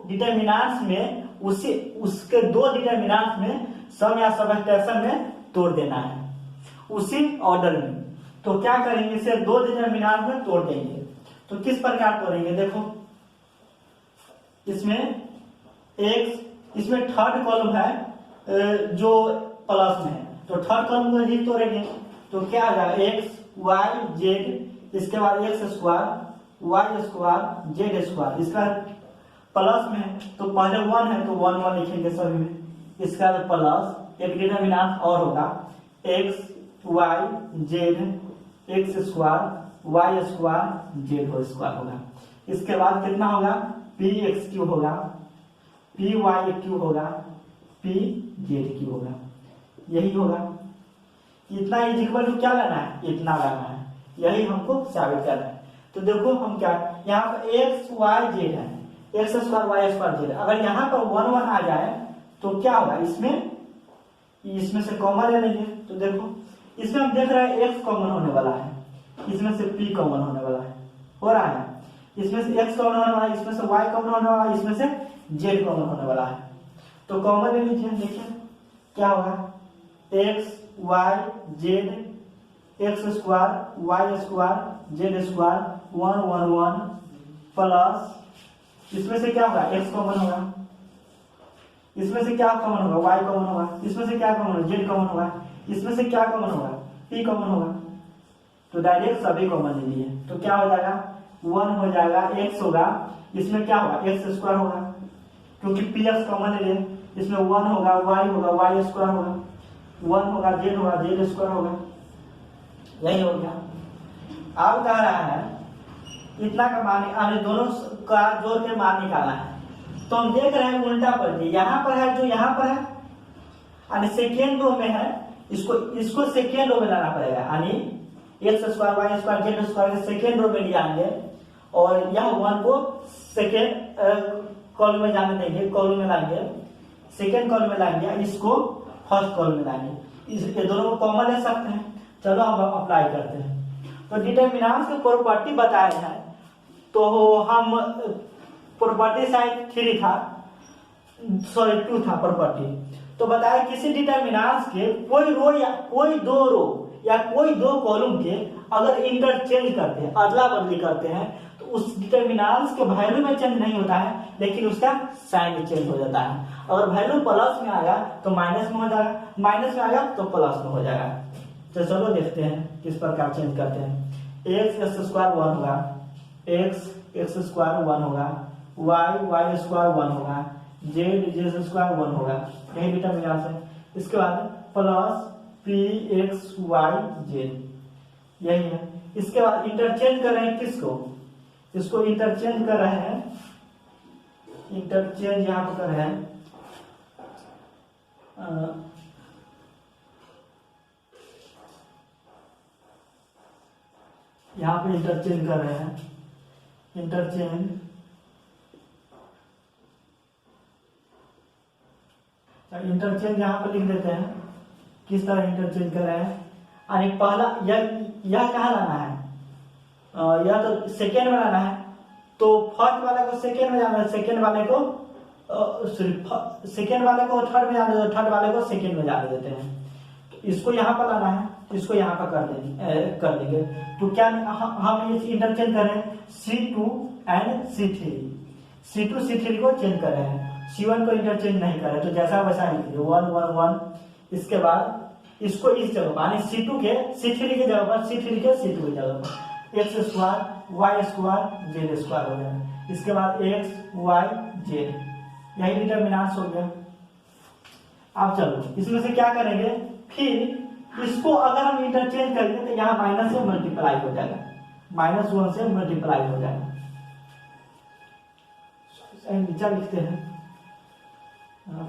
डिटरमिनेंट्स में उसके दो डिटरमिनेंट्स में सम या सबट्रैक्शन में तोड़ देना है उसी ऑर्डर में। तो क्या करेंगे, इसे दो डिटरमिनेंट में तोड़ देंगे। तो किस प्रकार तोड़ेंगे देखो, इसमें थर्ड कॉलम है जो प्लस में है, तो थर्ड कॉलम को ही तोड़ेंगे। तो क्या आ जाएगा, एक्स वाई जेड, इसके बाद x square Y square Z square, इसका प्लस में है तो पहले 1 है तो 1 लिखेंगे सभी में, इसका प्लस एक डिटरमिनेंट और होगा X Y Z x square Y square Z whole square होगा। इसके बाद कितना होगा, पी एक्स क्यू होगा, पी वाई क्यू होगा, पी जेड क्यू होगा, यही होगा। इतना इज इक्वल टू क्या लाना है, इतना लाना है, यही हमको साबित करना है। तो देखो हम क्या, यहाँ पर एक्स वाई जेड है, X square Y square Z, अगर यहाँ पर 1 1 आ जाए तो क्या होगा, इसमें से कॉमन ले लेंगे। तो देखो इसमें हम देख रहे हैं एक्स कॉमन होने वाला है, इसमें से पी कॉमन होने वाला है, हो रहा है, इसमें से एक्स कॉमन होने वाला है, इसमें से वाई कॉमन होने वाला है, इसमें से जेड कॉमन होने वाला है। तो कॉमन ले लीजिए, देखिए क्या होगा, X Y Z x square Y square Z square 1 1 1 plus इसमें से क्या होगा, एक्स कॉमन होगा, इसमें से क्या कॉमन होगा, वाई कॉमन होगा, इसमें से क्या कॉमन होगा, जेड कॉमन होगा, इसमें से क्या कॉमन होगा, पी कॉमन होगा। तो डायरेक्ट सभी कॉमन ले लिए तो क्या हो जाएगा, 1 हो जाएगा, एक्स होगा, इसमें क्या होगा, एक्स स्क्वायर होगा क्योंकि पी एक्स कॉमन ले लिए, इसमें 1 होगा, y होगा, y स्क्वायर होगा, 1 होगा, z होगा, z स्क्वायर होगा। यही हो गया। अब कह रहा है इतना का मान, यानी दोनों का जोड़ के मान निकालना है। तो हम देख रहे हैं उल्टा पलटी, यहाँ पर है जो यहाँ पर है, यानी सेकेंड रो में है, इसको सेकेंड रो में लाना पड़ेगा, यानी X square Y square Z square के सेकेंड रो में ले आएंगे और यह 1 को सेकेंड कॉलम में जाने देंगे, कॉलम में लाएंगे, सेकेंड कॉलम में लाएंगे, इसको फर्स्ट कॉलम में लाएंगे। ये दोनों को कॉमन ले सकते हैं। चलो हम अप्लाई करते हैं। तो डिटरमिनेंट्स की प्रॉपर्टी बताए हैं, तो हम प्रॉपर्टी शायद 3 था, सॉरी 2 था प्रॉपर्टी। तो बताया किसी डिटरमिनेंट्स के कोई रो या कोई दो रो या कोई दो कॉलम के अगर इंटरचेंज करते हैं, अदला बदली करते हैं, तो उस डिटरमिनेंट्स के वैल्यू में चेंज नहीं होता है, लेकिन उसका साइन चेंज हो जाता है। अगर वैल्यू प्लस में आया तो माइनस में हो जाएगा, माइनस में आया तो प्लस में हो जाएगा। तो चलो देखते हैं किस प्रकार चेंज करते हैं। एक्स स्क्वायर 1 होगा, एक्स स्क्वायर 1 होगा, वाई स्क्वायर 1 होगा, जेड स्क्वायर 1 होगा, यही डिटरमिनेंट है। इसके बाद plus P X Y Z, यही है। इसके बाद इंटरचेंज कर रहे हैं किसको, इसको इंटरचेंज कर रहे हैं, इंटरचेंज यहाँ पर कर रहे हैं यहाँ पे इंटरचेंज कर रहे हैं, इंटरचेंज यहाँ पे लिख देते हैं किस तरह इंटरचेंज कर रहे हैं। यानी पहला यह कहाँ लाना है, यह तो सेकेंड में लाना है, तो फर्स्ट वाले को सेकेंड में जाना है, सेकेंड वाले को सेकेंड वाले को थर्ड में जाने देते, थर्ड वाले को सेकेंड में जाने देते हैं। तो इसको यहाँ पर लाना है, इसको यहाँ पर कर देंगे। तो क्या हम इस इंटरचेंज कर रहे हैं, C2 एंड C3 को चेंज कर रहे हैं, C1 को इंटरचेंज नहीं कर रहे। तो जैसा वैसा लिख दिए 1 1 1। इसके बाद इसको इस जगह पर, यानी C2 के C3 की जगह पर, C3 के C2 की जगह पर x square Y square Z square हो गया। इसके बाद एक्स वाई जेड, यही डिटरमिनेंट्स हो गया। अब चलो इसमें से क्या करेंगे, फिर इसको अगर हम इंटरचेंज करेंगे तो यहाँ माइनस से मल्टीप्लाई हो जाएगा, -1 से मल्टीप्लाई हो जाएगा। नीचे लिखते हैं,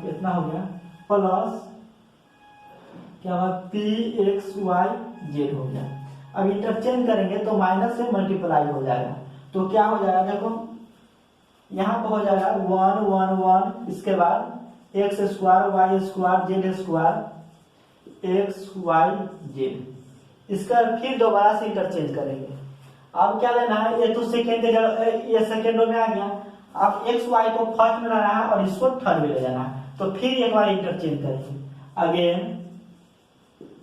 इतना हो गया, प्लस क्या हुआ पी एक्स वाई जेड हो गया। अब इंटरचेंज करेंगे तो माइनस से मल्टीप्लाई हो जाएगा, तो क्या हो जाएगा, देखो यहाँ पर हो जाएगा 1 1 1। इसके बाद x square Y square Z square X Y Z. इसका फिर दोबारा से इंटरचेंज करेंगे। अब क्या लेना है, ये तो सेकेंड के जगह, ये सेकेंड रो में आ गया। अब एक्स वाई को फर्स्ट में लाना है और इसको थर्ड में ले जाना है। तो फिर एक बार इंटरचेंज करेंगे,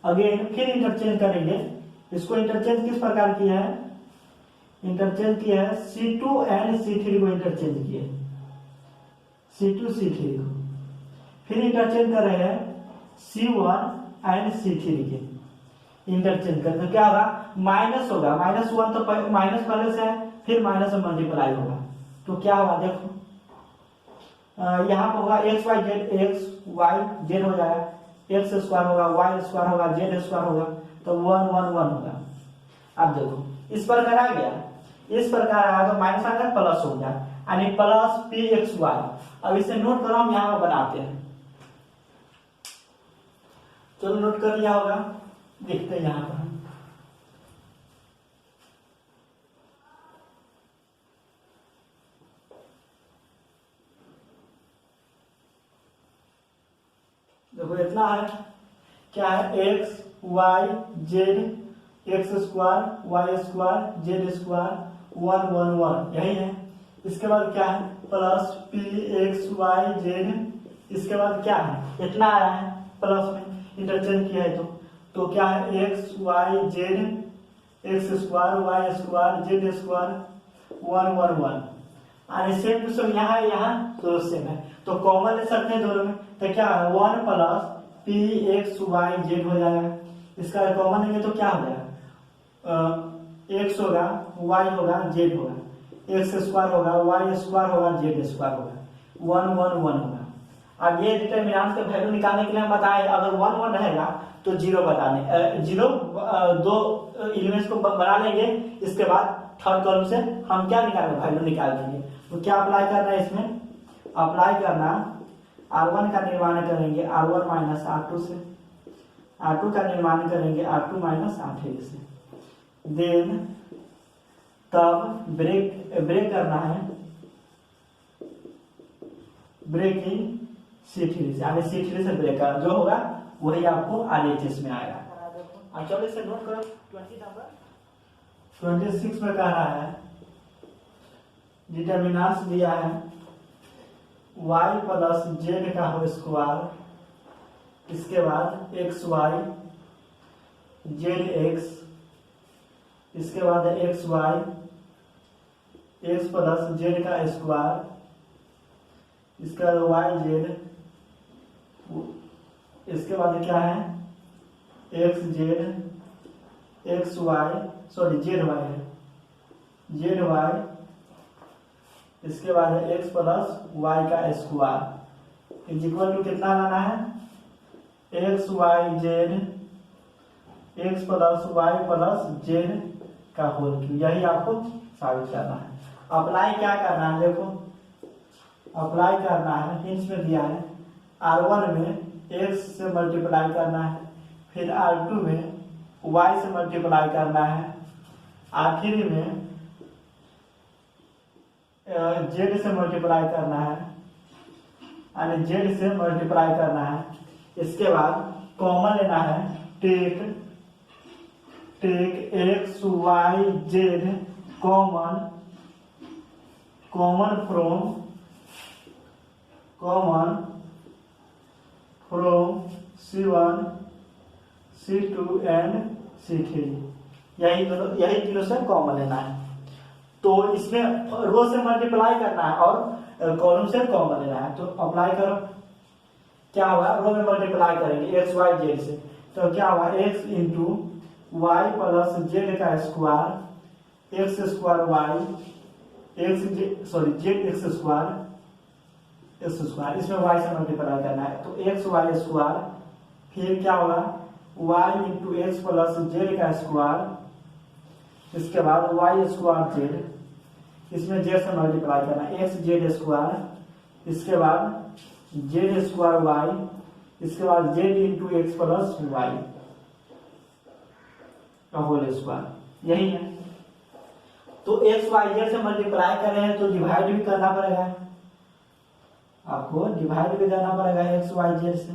अगेन फिर इंटरचेंज करेंगे। इसको इंटरचेंज किस प्रकार किया है, इंटरचेंज किया है C2 एंड C3 को इंटरचेंज किए, C2 C3 को। फिर इंटरचेंज कर रहे हैं C1 एंड C3 के, इंटरचेंज करते तो क्या होगा, माइनस होगा, -1 तो माइनस पहले से है, फिर माइनस से मल्टीप्लाई होगा। तो क्या होगा, देखो यहाँ पर होगा एक्स वाई जेड हो जाएगा, एक्स स्क्वायर होगा, वाई स्क्वायर होगा, जेड स्क्वायर होगा, तो 1 1 1 होगा। अब देखो इस प्रकार आ गया, इस प्रकार आया तो माइनस आ गया, प्लस हो गया, यानी प्लस पी एक्स वाई। अब इसे नोट करो, हम यहाँ बनाते हैं। चलो नोट कर लिया होगा, देखते हैं यहाँ पर। देखो इतना है, क्या है, X Y Z x square Y square Z square 1 1 1, यही है। इसके बाद क्या है, plus P X Y Z. इसके बाद क्या है, इतना आया है, प्लस में इंटरचेंज किया है तो क्या है, X Y Z x square Y square Z square 1 1 1। और सेम टू सेम यहाँ तो सेम है, तो कॉमन ले सकते हैं दोनों में। तो क्या है, 1 plus P X Y Z हो जाएगा। इसका कॉमन लेंगे तो क्या हो जाएगा, एक्स होगा, वाई होगा, जेड होगा, एक्स स्क्वायर होगा, वाई स्क्वायर होगा, जेड स्क्वायर होगा, 1 1 1 होगा। अब ये डिटर्मिनेंट के वैल्यू निकालने के लिए हम बताए, अगर 1 1 रहेगा तो 0 बताने, 0 दो एलिमेंट्स को बना लेंगे, इसके बाद थर्ड कॉलम से हम क्या निकालेंगे, वैल्यू निकाल देंगे। तो क्या अप्लाई करना है इसमें, अप्लाई करना R1 का निर्माण करेंगे R1 माइनस R2 से, R2 का निर्माण करेंगे R2 माइनस R3 से, देन तब ब्रेक करना है, ब्रेक इन C3 से, यानी C3 से ब्रेक कर जो होगा वही आपको RHS में आएगा। अब चलो इसे नोट करो, 26 में कह रहा है डिटर्मिनेंट्स दिया है y प्लस z का होल स्क्वायर, इसके बाद xy zx, इसके बाद xy x प्लस z का स्क्वायर, इसके बाद yz, इसके बाद क्या है xz xy सॉरी zy है zy, इसके बाद है x प्लस y का स्क्वायर इज इक्वल टू कितना लाना है, x y z x plus y plus z का होल क्यूब, यही आपको साबित करना है। अप्लाई क्या करना है, देखो अप्लाई करना है, हिंट्स में दिया है R1 में x से मल्टीप्लाई करना है, फिर R2 में y से मल्टीप्लाई करना है, R3 में z से मल्टीप्लाई करना है, यानी z से मल्टीप्लाई करना है। इसके बाद कॉमन लेना है, take x y z common from C1 C2 and C3, यही तीनों से कॉमन लेना है। तो इसमें रो से मल्टीप्लाई करना है और कॉलम से कॉमन लेना है। तो अप्लाई करो, क्या होगा, रो में मल्टीप्लाई करेंगे x y z से, तो क्या होगा x into y plus Z का square x square y x sorry z x square, इसमें y से मल्टीप्लाई करना है, तो एक्स वाई स्क्वायर, फिर क्या होगा y into x plus Z का स्क्वायर, इसके बाद y स्क्वायर जेड, इसमें z से मल्टीप्लाई करना है, एक्स जेड स्क्वायर, इसके बाद जेड स्क्वायर y, इसके बाद z into x plus Y का होल स्क्वायर, यही है। तो एक्स वाई जेड से मल्टीप्लाई कर रहे हैं तो डिवाइड भी करना पड़ेगा, आपको डिवाइड भी करना पड़ेगा एक्स वाई जेड से।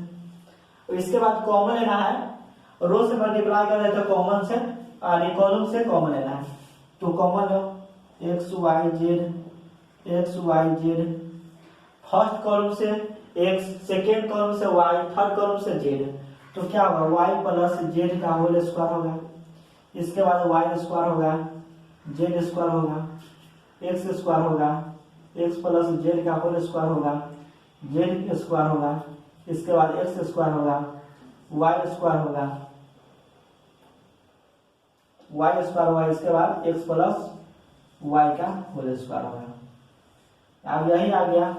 तो इसके बाद कॉमन लेना है, रो से मल्टीप्लाई कर रहे हैं तो कॉमन से यानी कॉलम से कॉमन लेना है, तो कॉमन लो X Y Z, first column से एक्स, सेकेंड कॉलम से वाई, थर्ड कॉलम से जेड, तो क्या होगा वाई प्लस जेड का होल स्क्वायर होगा, इसके बाद वाई स्क्वायर होगा, जेड स्क्वायर होगा, एक्स स्क्वायर होगा, एक्स प्लस जेड का होल स्क्वायर होगा, जेड स्क्वायर होगा, इसके बाद एक्स स्क्वायर होगा, वाई स्क्वायर होगा, वाई स्क्वायर होगा, इसके बाद एक्स प्लस वाई का होल स्क्वायर होगा। अब यही आ गया।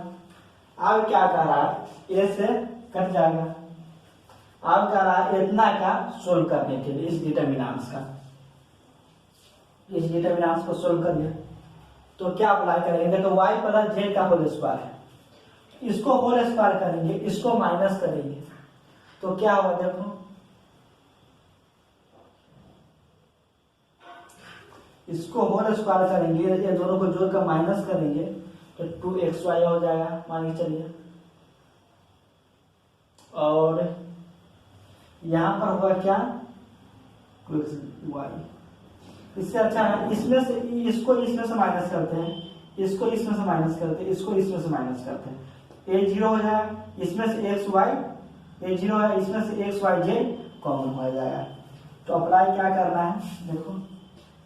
अब क्या कर रहा है, ए से कट जाएगा, अब कह रहा है इतना का सोल्व करने के लिए इस डिटर्मिनेंट्स का, इस डिटर्मिनेंट्स को सोल्व करिए। तो क्या अप्लाई करेंगे, देखो y प्लस जेड का होल स्क्वायर है, इसको होल स्क्वायर करेंगे, इसको माइनस करेंगे, तो क्या होगा, देखो इसको होल स्क्वायर करेंगे, ये दोनों को जोड़कर माइनस करेंगे तो 2xy हो जाएगा, मान के चलिए। और यहां पर होगा क्या 2xy, इससे अच्छा है इसमें से इसको इसमें से माइनस करते हैं, इसको इसमें से माइनस करते हैं, इसको इसमें से माइनस करते हैं, a 0 हो जाएगा, इसमें से xy a 0 है, इसमें से xyj कॉमन हो जाएगा। तो अप्लाई क्या करना है, देखो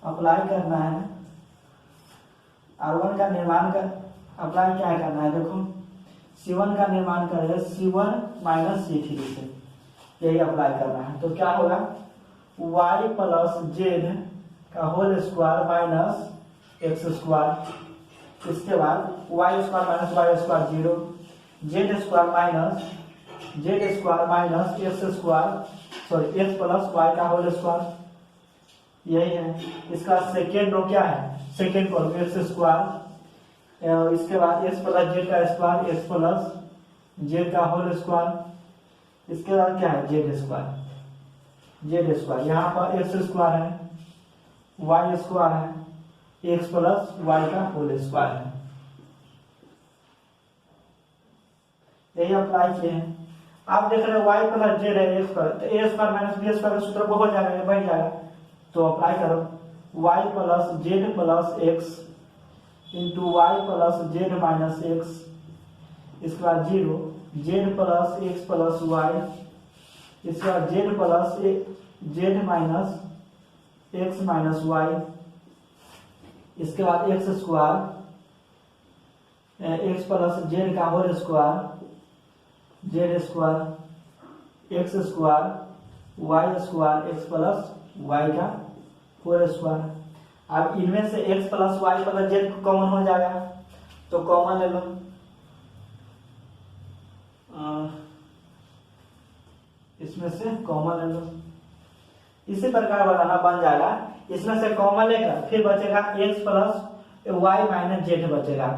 अप्लाई करना है R1 का निर्माण कर, अप्लाई क्या करना है, देखो C1 का निर्माण करेगा C1 माइनस C3 से, यही अप्लाई करना है। तो क्या होगा y प्लस जेड का whole square minus x square, इसके बाद y square minus y square 0, z square minus x square sorry x plus Y का होल स्क्वायर, यही है। इसका सेकेंड रो क्या है, सेकेंड कॉलम एक्स स्क्वायर, इसके बाद एक्स प्लस जेड का स्क्वायर, एक्स प्लस जेड का होल स्क्वायर, इसके बाद क्या है जेड स्क्वायर, यहाँ पर एक्स स्क्वायर है, वाई स्क्वायर है, एक्स प्लस वाई का होल स्क्वायर है, यही अप्लाई किए हैं। आप देख रहे हैं वाई प्लस जेड है एक्स पर, तो a square minus B square का सूत्र हो जाएगा, बढ़ जाएगा, तो अप्लाई करो y plus z plus x into y plus z minus x, इसके बाद zero, z plus x plus y, इसके बाद z plus z minus x minus y, इसके बाद x square x plus Z का whole square, Z square x square Y square x plus Y का whole square. अब इनमें से x plus y plus z common हो जाएगा, तो कॉमन ले लो, इसमें से कॉमन ले लो, इसी प्रकार बनाना बन जाएगा। इसमें से कॉमन लेकर फिर बचेगा x plus y minus z बचेगा,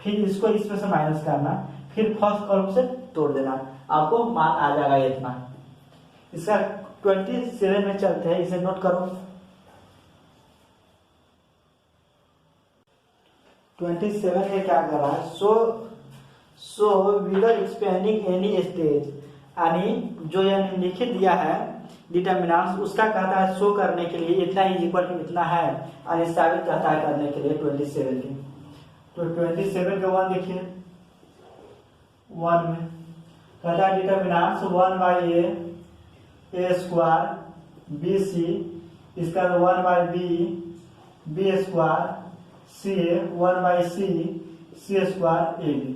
फिर इसको इसमें से माइनस करना, फिर फर्स्ट कॉलम से तोड़ देना, आपको मान आ जाएगा इतना। इसका 27 में चलते हैं, इसे नोट करो। 27 में क्या कर रहा है, सो विदर एक्सपेंडिंग एनी स्टेज, यानी जो यह निम्नलिखित दिया है डिटर्मिनेंट्स, उसका कहता है शो करने के लिए इतना ही इक्वल टू इतना है, यानी साबित कहता है करने के लिए 27 की। तो 27 के 1 देखिए, 1 में कहता है determinants 1 by a square b c, इसका 1 by b square c, 1 by c square a b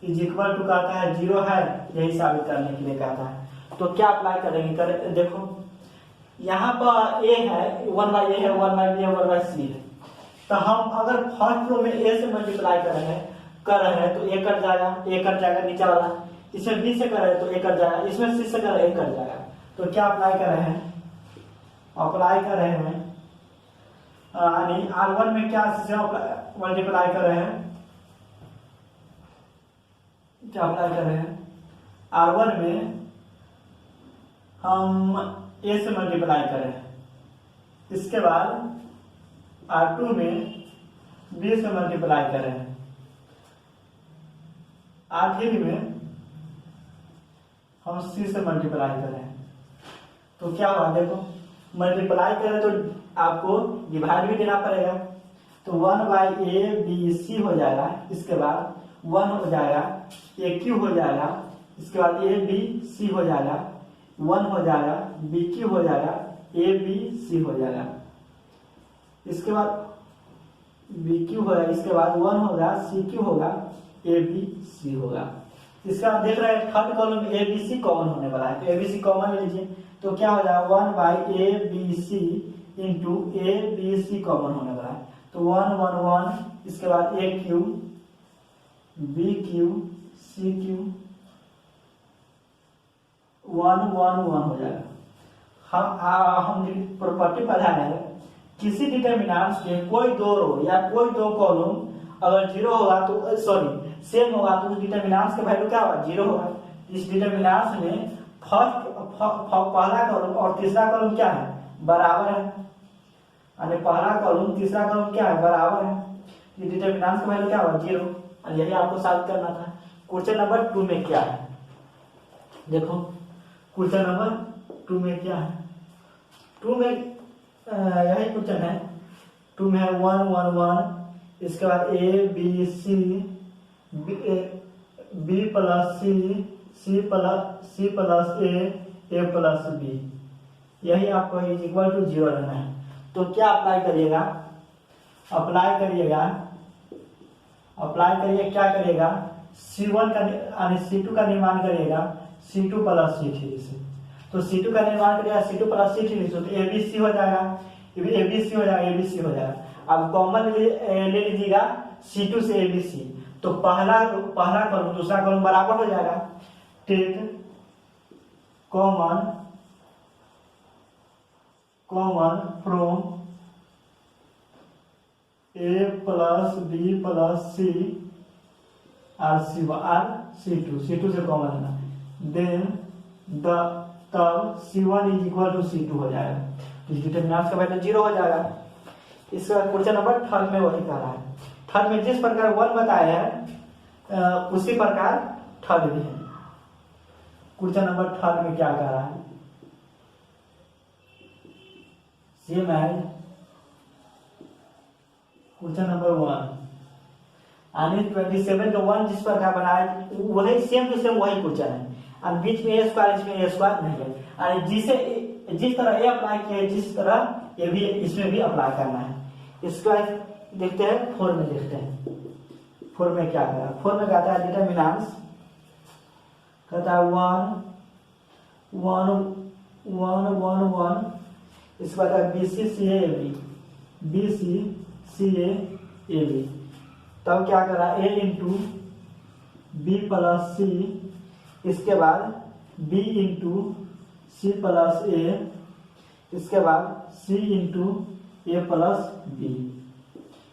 is equal to कहता है 0 है, यही साबित करने के लिए कहता है। तो क्या अप्लाई करेंगे, देखो यहाँ पर ए है, 1 बाई ए है, 1 बाई बी है, 1 बाई सी है, तो हम अगर फर्स्ट रो में ए से मल्टीप्लाई कर रहे हैं तो ए कट जाएगा नीचे वाला, इसमें बी से कर रहे हैं तो ए कट जाएगा, इसमें सी से कर रहे हैं कट जाएगा। तो क्या अप्लाई कर रहे हैं, यानी R1 में क्या से मल्टीप्लाई कर रहे हैं, क्या अप्लाई कर रहे हैं, R1 में हम ए से मल्टीप्लाई कर रहे हैं, इसके बाद R2 में बी से मल्टीप्लाई कर रहे हैं, R3 में हम सी से मल्टीप्लाई कर रहे हैं। तो क्या हुआ, देखो मल्टीप्लाई करें तो आपको डिवाइड भी देना पड़ेगा, तो 1 बाई ए बी सी हो जाएगा, इसके बाद 1 हो जाएगा, ए क्यू हो जाएगा, इसके बाद ए बी सी हो जाएगा, 1 हो जाएगा, बी क्यू हो जाएगा, ए बी सी हो जाएगा, इसके बाद बी क्यू होगा, इसके बाद 1 होगा, सी क्यू होगा, ए बी सी होगा। इसका आप देख रहे हैं थर्ड कॉलम में ए बी सी कॉमन होने वाला है, तो ए बी सी कॉमन ले लीजिए, तो क्या हो जाएगा 1 by a b c into a b c common होने वाला है, तो 1 1 1, इसके बाद a cube b cube c cube 1 1 1 हो जाएगा। हम प्रॉपर्टी पढ़ा है, किसी डिटर्मिनेंट्स के कोई दो रो या कोई दो कॉलम अगर 0 होगा तो सेम होगा तो उस डिटर्मिनेंट्स का वैल्यू क्या होगा, 0 होगा। इस डिटर्मिनेंट्स में पहला कॉलम और तीसरा कॉलम क्या है, बराबर है, यानी पहला कॉलम तीसरा कॉलम क्या है, बराबर है, ये डिटर्मिनेंट्स का वैल्यू क्या होगा, 0, और यही आपको साबित करना था। क्वेश्चन नंबर 2 में क्या है, देखो क्वेश्चन नंबर 2 में क्या है, 2 में यही क्वेश्चन है, 2 में है 1 1 1, इसके बाद a b C b plus c plus a plus b, यही आपको इक्वल टू 0 लेना है। तो क्या अप्लाई करिएगा, क्या करिएगा, C1 का यानी C2 का निर्माण करिएगा, C2 प्लस C3 से, तो C2 का निर्माण करिएगा C2 प्लस C3 से, तो ABC हो जाएगा, ABC हो जाएगा, अब कॉमन ले लीजिएगा C2 से ABC, तो पहला कॉलम दूसरा कॉलम बराबर हो जाएगा। Take common from A plus B plus C और C2 से कॉमन लेना, देन तब C1 is equal to C2 हो जाएगा, इस डिटरमिनेंट का वैल्यू 0 हो जाएगा। इसके बाद क्वेश्चन नंबर थर्ड में वही कह रहा है। थर्ड में जिस प्रकार 1 बताया है उसी प्रकार थर्ड भी है। क्वेश्चन नंबर थर्ड में क्या कह रहा है, सेम है क्वेश्चन नंबर 1, यानी 27 का 1 जिस प्रकार बनाया वही सेम टू सेम वही क्वेश्चन है, और बीच में A स्क्वायर इसमें A स्क्वायर नहीं है, और जिस तरह A अप्लाई किया है जिस तरह ये भी इसमें भी अप्लाई करना है। इसका देखते हैं 4 में, देखते हैं 4 में क्या करा। 4 में कहता है डिटरमिनेंट्स, कहता है 1 1 1 1 1, इसके बाद BC CA AB, तब क्या करा A into B plus C, इसके बाद B into C plus A, इसके बाद C into A plus B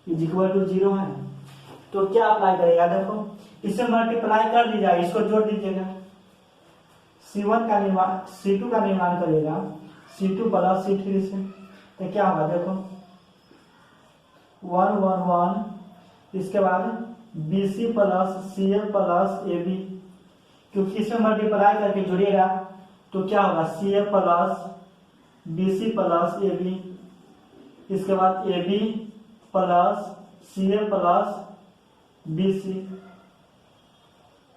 is equal to 0 है। तो क्या अप्लाई करेगा, देखो इसे मल्टीप्लाई कर दी जाएगी, इसको जोड़ दीजिएगा, C1 का निर्माण C2 का निर्माण करेगा C2 प्लस C3 से, तो क्या होगा देखो 1 1 1, इसके बाद BC plus CA plus AB, क्योंकि इसमें मल्टीप्लाई करके जोड़िएगा तो क्या होगा CA plus BC plus AB, इसके बाद AB plus CA plus BC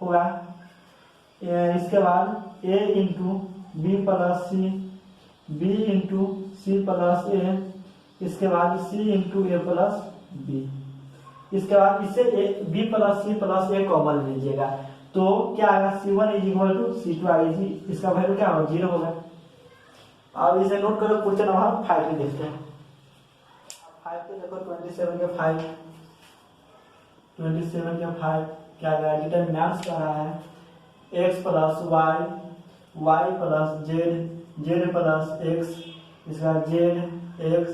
होगा, इसके बाद A into B plus C, B into C plus A, इसके बाद C into A plus B, इसके बाद इसे B plus C plus A common लीजिएगा, तो क्या आएगा C1 is equal to C2 आएगी, इसका वैल्यू क्या होगा 0 होगा। अब इसे नोट करो, क्वेश्चन नंबर 5 में देखते हैं। 5 पे देखो 27 के 5 क्या कह रहा है, डिटरमिनेंट्स कह रहा है x plus y plus z plus x, इसका z x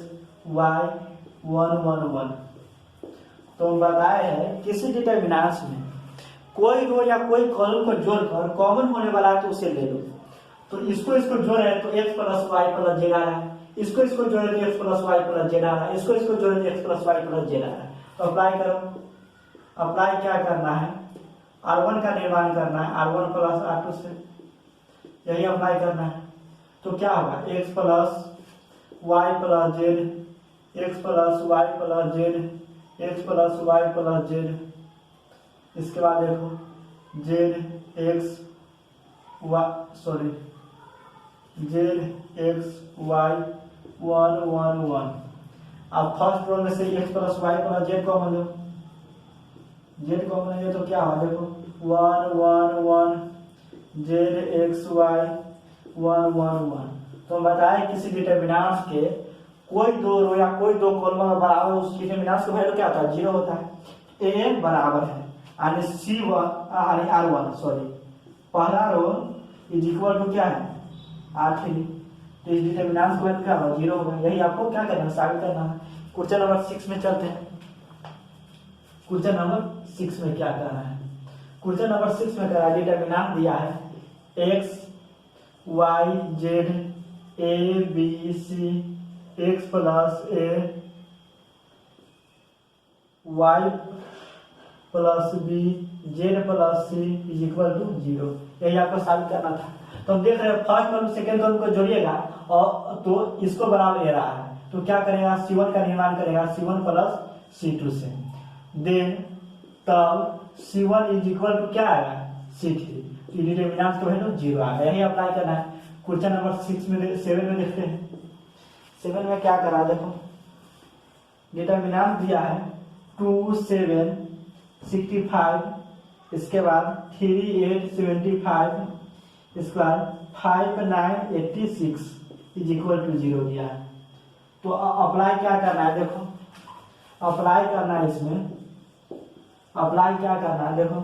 y 1 1 1। तो बताया है किसी डिटरमिनेंट्स में कोई रो या कोई कॉलम को जोड़कर कॉमन होने वाला है तो उसे ले लो, तो इसको जोड़े तो x plus y plus z आ रहा है, इसको जोड़े तो x plus y plus z आ रहा है, इसको जोड़े तो x plus y plus z आ रहा है। तो अप्लाई करो, अप्लाई क्या करना है, R1 का निर्माण करना है R1 प्लस R2 से, यही अप्लाई करना है। तो क्या होगा x plus y plus z, x plus y plus z, x plus y plus z, इसके बाद देखो z x y 1 1 1। अब फर्स्ट रो में से x plus y plus z common लो, z कॉमन है तो क्या होगा देखो 1 1 1 z x y 1 1 1। तो बताए किसी डिटरमिनेंट्स के कोई दो रो या कोई दो कॉलम बराबर उस डिटरमिनेंट्स का वैल्यू क्या होता है 0 होता है। a बराबर है यानी R1 पहला रो इज इक्वल टू क्या है R3, तो इस डिटरमिनेंट्स का वैल्यू क्या होगा 0 होगा। यही आपको क्या करना है, साबित करना है। क्वेश्चन नंबर 6 में चलते हैं। क्वेश्चन नंबर 6 में क्या करना है, क्वेश्चन नंबर 6 में क्या डिटरमिनेंट दिया है x y z a b c x plus a y plus b z plus c is equal to 0। यही आपको साबित करना था। तो हम देख रहे हैं फर्स्ट कॉलम सेकंड कॉलम को जोड़िएगा और तो इसको बराबर ले रहा है, तो क्या करेगा C1 का निर्माण करेगा C1 प्लस C2 से, देन तब C1 इज इक्वल टू क्या आएगा C3, तो डिटरमिनेंट का वैल्यू 0 आएगा। यही अप्लाई करना है। क्वेश्चन नंबर 7 में देखते हैं। 7 में क्या करा देखो, डिटरमिनेंट दिया है 2 7 65, इसके बाद 3 8 75, इसके बाद 5 9 86 इज इक्वल टू 0 दिया है। तो अप्लाई क्या करना है देखो, अप्लाई करना है इसमें, अप्लाई क्या करना है देखो,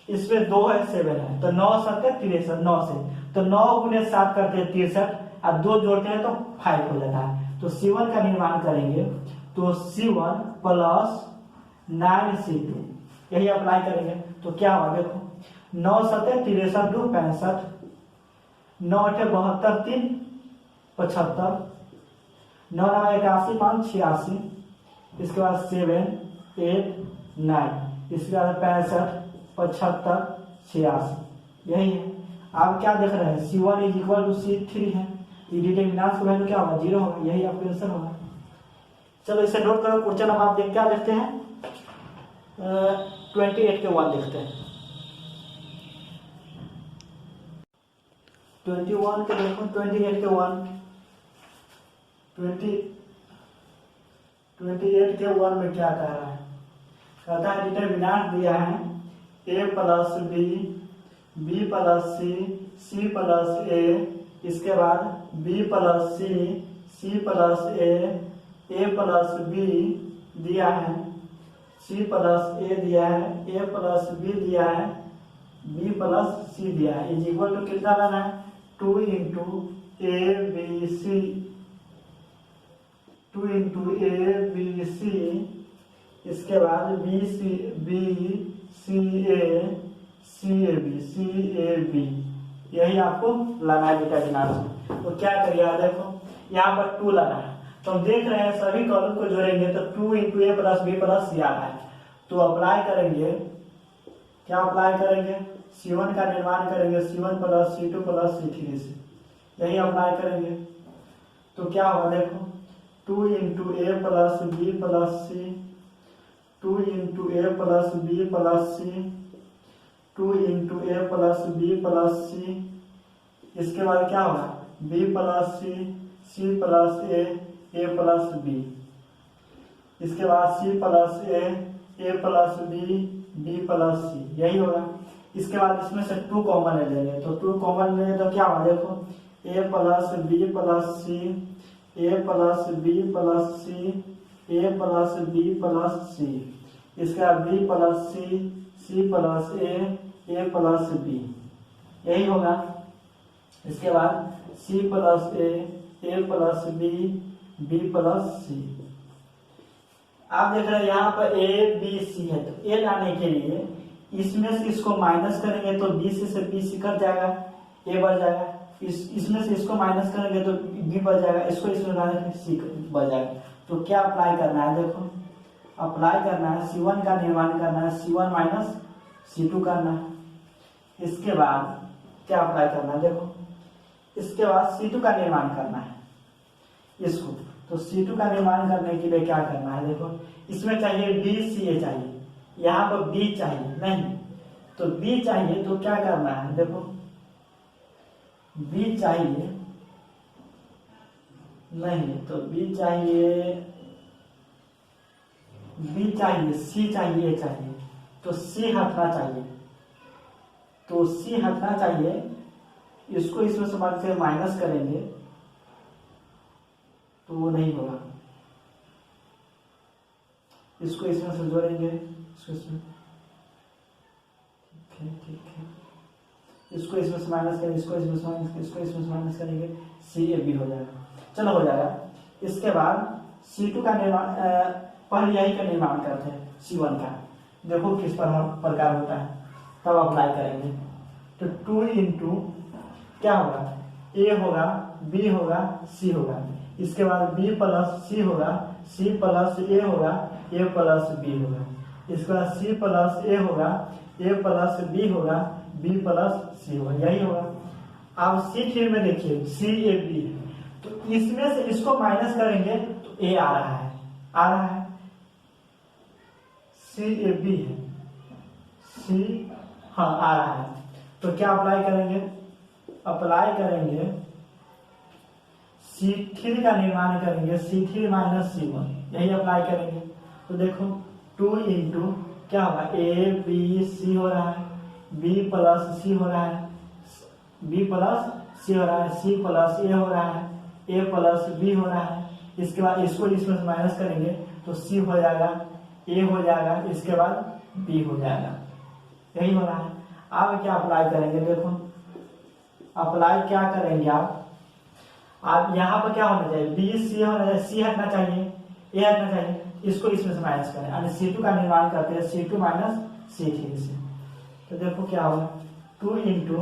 इसमें 2 है 7 है, तो 9 7 63, 9 से तो 9 गुने 7 करते हैं 63 और 2 जोड़ते हैं तो 5 हो जाता है। तो C1 का निर्माण करेंगे तो C1 प्लस 9C2 यही अप्लाई करेंगे तो क्या होगा देखो, 9 7 63 2 65, 9 8 72 3 75, 9 9 81 5 86, इसके बाद 7 8 9, इसके बाद 65 75 86 यही है। आप क्या देख रहे हैं, C1 is equal to C3 है, डिटरमिनेंट का वैल्यू क्या होगा 0 होगा, यही आपका आंसर होगा। चलो इसे नोट करो। क्वेश्चन अब आप क्या देखते हैं 28 के 1 देखते हैं। 21 के देखो, 28 के 1, 28 के 1 में क्या कह रहा है, कहता है डिटरमिनेंट दिया है a plus b, b plus c, c plus a, इसके बाद b plus c, c plus a plus b दिया है, सी प्लस ए दिया है, ए प्लस बी दिया है, बी प्लस सी दिया है, इज इक्वल टू कितना लाना है 2 into a b c, 2 into a b c, इसके बाद b C b c a b यही आपको लाना है डिटरमिनेंट। तो क्या करिए देखो, यहाँ पर 2 लाना है, तो हम देख रहे हैं सभी कॉलम को जोड़ेंगे तो 2 इंटू ए प्लस बी प्लस सी आ रहा है। तो अप्लाई करेंगे, क्या अप्लाई करेंगे, C1 का निर्माण करेंगे C1 plus C2 plus C3 से, यही अप्लाई करेंगे तो क्या होगा देखो, 2 इंटू ए प्लस बी प्लस सी, 2 इंटू ए प्लस बी प्लस सी, 2 इंटू ए प्लस बी प्लस सी, इसके बाद क्या होगा B plus c, c plus a plus B, इसके बाद सी plus a plus b plus सी यही होगा। इसके बाद इसमें से 2 कॉमन ले लेंगे, तो 2 कॉमन लेंगे तो क्या होगा देखो, ए प्लस बी प्लस सी, ए प्लस बी प्लस सी, ए प्लस बी प्लस सी, इसके बाद b plus c, c plus a plus b यही होगा। इसके बाद सी plus a plus b plus सी। आप देख रहे हैं यहाँ पर ए बी सी है, तो ए लाने के लिए इसमें से इसको माइनस करेंगे तो बी से बी सी कट जाएगा, ए बढ़ जाएगा, इसमें से इसको माइनस करेंगे तो बी बढ़ जाएगा, इसको इसमें लाने सी बढ़ जाएगा। तो क्या अप्लाई करना है देखो, अप्लाई करना है C1 का निर्माण करना है, C1 माइनस C2 करना है। इसके बाद क्या अप्लाई करना है देखो, इसके बाद C2 का निर्माण करना है इसको, तो C2 का निर्माण करने के लिए क्या करना है देखो, इसमें चाहिए B C A चाहिए, यहाँ पर B चाहिए नहीं, तो B चाहिए तो क्या करना है देखो, B चाहिए नहीं, तो B चाहिए C चाहिए A चाहिए, तो C हटना चाहिए, तो C हटना चाहिए, इसको इसमें से माइनस करेंगे तो वो नहीं होगा, इसको इसमें से जोड़ेंगे, इसको इसमें ठीक है, इसको इसमें से माइनस करेंगे, इसको इसमें से माइनस, इसको इसमें से माइनस करेंगे, CAB हो जाएगा। चलो हो जाएगा। इसके बाद C2 का निर्माण, पहले यही का निर्माण करते हैं C1 का, देखो किस प्रकार होता है, तब अप्लाई करेंगे। तो 2 इंटू क्या होगा, A होगा, B होगा, C होगा, इसके बाद B प्लस C होगा, C प्लस A होगा, A प्लस B होगा, इसके बाद C प्लस A होगा, A प्लस B होगा, B प्लस C होगा, यही होगा। अब C3 में देखिए CAB, तो इसमें से इसको माइनस करेंगे तो A आ रहा है, CAB है, C हाँ आ रहा है, तो क्या अप्लाई करेंगे, अप्लाई करेंगे C3 का निर्माण करेंगे, C3 माइनस C1 यही अप्लाई करेंगे। तो देखो 2 इंटू क्या होगा, A B C हो रहा है, B प्लस C हो रहा है, B प्लस C हो रहा है, C प्लस A हो रहा है, A प्लस B हो रहा है, इसके बाद इसको इसमें से माइनस करेंगे तो सी हो जाएगा, ए हो जाएगा, इसके बाद बी हो जाएगा। यही हो रहा है। अब क्या अप्लाई करेंगे, देखो अप्लाई क्या करेंगे आप यहाँ पर क्या होना चाहिए, बी सी होना चाहिए, सी हटना चाहिए, ए हटना चाहिए, इसको इसमें से माइनस करें यानी C2 का निर्माण करते हैं, C2 माइनस C3 से। तो देखो क्या होगा 2 इंटू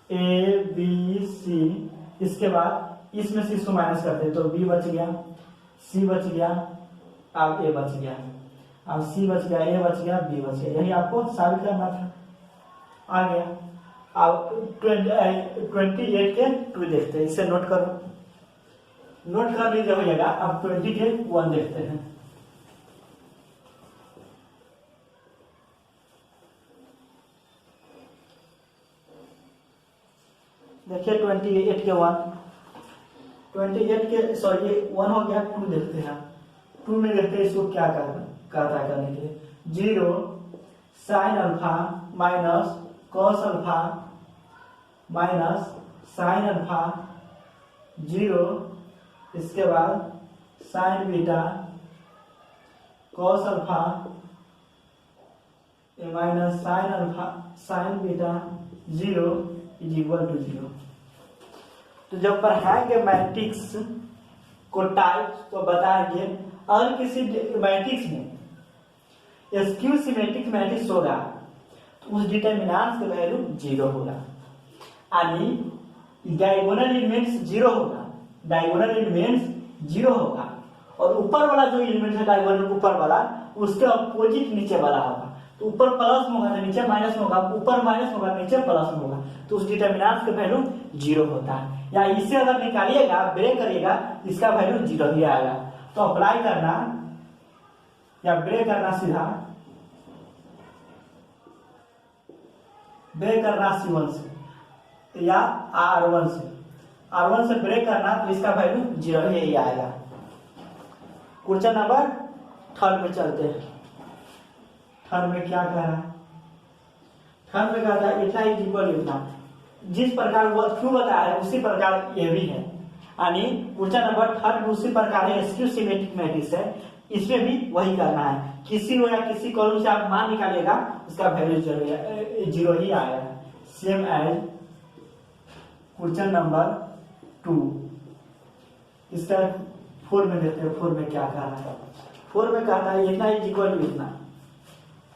ए बी सी, इसके बाद इसमें से इसको माइनस करते हैं तो बी बच गया, सी बच गया, अब ए बच गया, अब सी बच गया, ए बच गया, बी बच गया। यही आपको साबित करना था, आ गया। अब 28 के 2 देखते हैं, इसे नोट करो, नोट कर लीजिए हो जाएगा। अब 20 के 1 देखते हैं। देखिए 28 के 1, 28 के सॉरी ये 1 हो गया, 2 देखते हैं। 2 में देखते हैं इसको क्या करता है करने के लिए, 0 sine alpha minus cos alpha minus sine alpha 0, इसके बाद sine beta cos alpha minus sine alpha sine beta 0 is equal to 0। तो जब पढ़ाएंगे मैट्रिक्स को टाइप तो बताएंगे, अगर किसी मैट्रिक्स में स्क्यू सिमेट्रिक मैट्रिक्स होगा तो उस डिटरमिनेंट का वैल्यू 0 होगा, यानी डायगोनल एलिमेंट्स 0 होगा, डायगोनल एलिमेंट्स 0 होगा, और ऊपर वाला जो एलिमेंट है डायगोनल ऊपर वाला उसके अपोजिट नीचे वाला होगा। तो ऊपर प्लस में होगा तो नीचे माइनस में होगा, ऊपर माइनस होगा नीचे प्लस में होगा, तो उस डिटरमिनेंट का वैल्यू 0 होता है। या इसे अगर निकालिएगा ब्रेक करिएगा इसका वैल्यू 0 ही आएगा। तो अप्लाई करना या ब्रेक करना, सीधा ब्रेक करना C1 से या R1 से ब्रेक करना, तो इसका वैल्यू 0 ही आएगा। क्वेश्चन नंबर 3 में चलते हैं। 3 में क्या कह रहा है, 3 में कहता है इतना ही इक्वल इतना, जिस प्रकार वो क्यों बताया है उसी प्रकार ये भी है, यानी क्वेश्चन नंबर 3 उसी प्रकार है, स्क्यू सिमेट्रिक मैट्रिक्स है, इसमें भी वही करना है। किसी रो या किसी कॉलम से आप मान निकालिएगा उसका वैल्यू 0 ही आएगा। सेम एज क्वेश्चन नंबर 2, इसका 4 में देते हैं। 4 में क्या कह रहा है, 4 में कहता है इतना इज इक्वल टू इतना।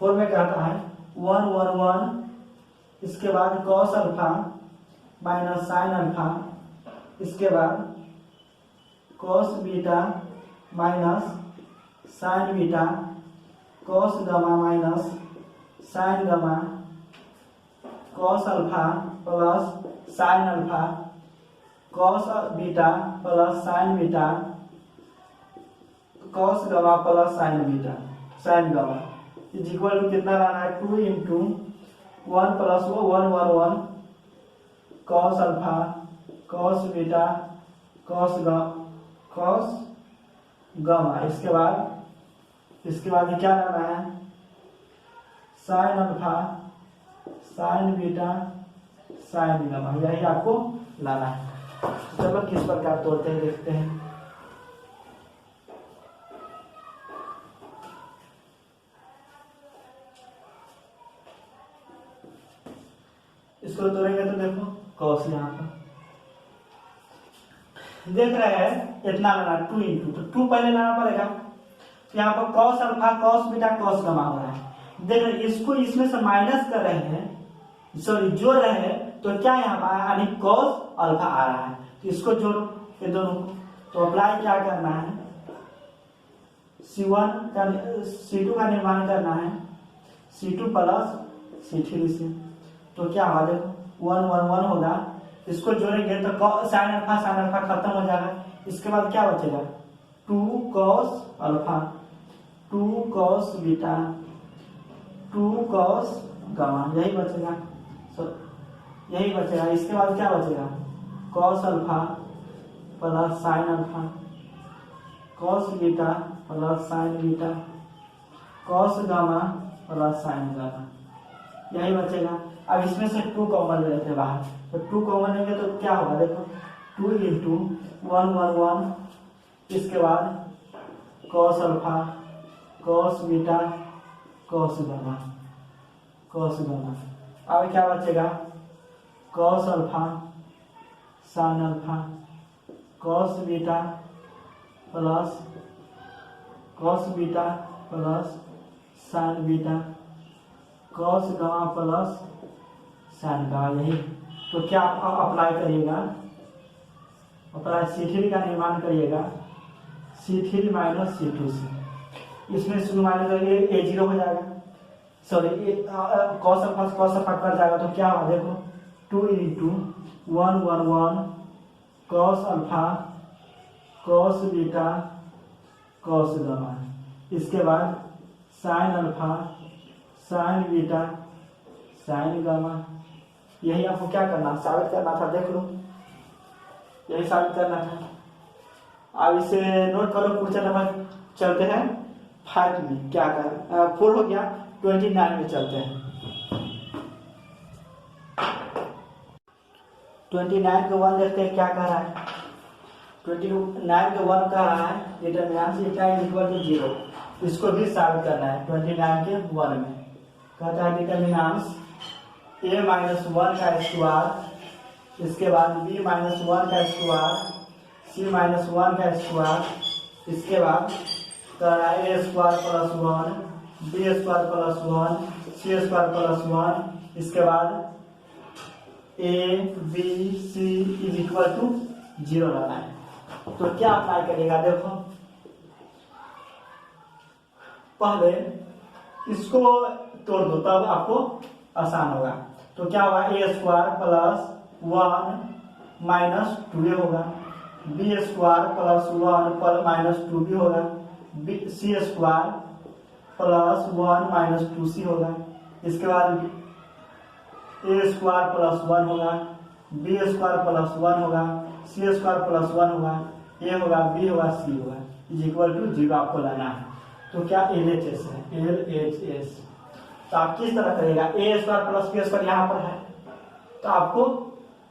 4 में कहता है 1 1 1, इसके बाद cos alpha minus sine alpha, इसके बाद cos beta minus sine beta, cos gamma minus sine gamma, cos alpha plus sine alpha, cos beta plus sine beta, cos gamma plus sine beta sine gamma is equal to कितना लाना है, 2 into 1 plus 1 1 1 cos alpha cos beta cos gamma, इसके बाद क्या लाना है, sine alpha sine beta sine gamma, यही आपको लाना है। तो चलो किस प्रकार तोड़ते हैं देखते हैं। इसको तोड़ेंगे तो देखो कॉस यहाँ पर देख रहे हैं इतना लाना 2 इंटू, तो 2 पहले लाना पड़ेगा। तो यहाँ पर cos alpha cos beta cos gamma हो रहा है। देख रहे इसको इसमें से माइनस कर रहे हैं, सॉरी जोड़ रहे हैं, तो क्या यहाँ पर यानी कॉस अल्फा आ रहा है, तो इसको जोड़ो ये दोनों को। तो अप्लाई क्या करना है, C2 का निर्माण करना है, C2 प्लस C3 से। तो क्या होगा देखो 1 1 1 होगा, इसको जोड़ेंगे तो साइन अल्फा खत्म हो जाएगा। इसके बाद क्या बचेगा 2 cos alpha 2 cos beta 2 cos gamma, यही बचेगा। यही बचेगा। इसके बाद क्या बचेगा cos alpha plus sine alpha cos beta plus sine beta cos gamma plus sign gamma, यही बचेगा। अब इसमें से 2 कॉमन लेते हैं बाहर, तो 2 कॉमन लेंगे तो क्या होगा देखो 2 इंटू 1 1 1, इसके बाद cos alpha, cos beta, cos gamma, cos gamma. अब क्या बचेगा, cos alpha sign alpha, cos beta plus cos beta plus sine beta, cos gamma plus sign gamma. यही तो क्या आप अप्लाई करिएगा, अप्लाई C3 का निर्माण करिएगा, C3 माइनस C2 से। इसमें शुरू माइनस करिए A0 हो जाएगा, सॉरी कॉस अल्फा कट जाएगा तो क्या होगा देखो, 2 into 1 1 1 cos alpha cos beta cos gamma. इसके बाद sign alpha sine beta sine gamma. यही आपको क्या करना, साबित करना था, देख लो यही साबित करना था। अब इसे नोट करो। क्वेश्चन नंबर चलते हैं 5 में, क्या कर 4 हो गया, 29 में चलते हैं। 29 के 1 देखते हैं क्या कह रहा है। 29 के 1 कह रहा है determinant theta is equal to 0। इसको भी साबित करना है। 29 के 1 में कहता है डिटरमिनेंट a माइनस 1 का स्क्वायर, इसके बाद b माइनस 1 का स्क्वायर, c माइनस 1 का स्क्वायर, इसके बाद कह रहा है a square plus 1 b square plus 1 c square plus 1, इसके बाद a b c is equal to 0 लाना है। तो क्या अप्लाई करिएगा, देखो पहले इसको तोड़ दो तब आपको आसान होगा। तो क्या होगा, a square plus 1 minus 2a होगा, b square plus 1 minus 2b होगा, c square plus 1 minus 2c होगा, इसके बाद a स्क्वायर प्लस 1 होगा, b स्क्वायर प्लस 1 होगा, c स्क्वायर प्लस 1 होगा, a होगा, b होगा, c होगा, इज इक्वल टू 0 आपको लाना है। तो क्या LHS है, LHS। तो आप किस तरह करेगा, a square plus b square यहाँ पर है तो आपको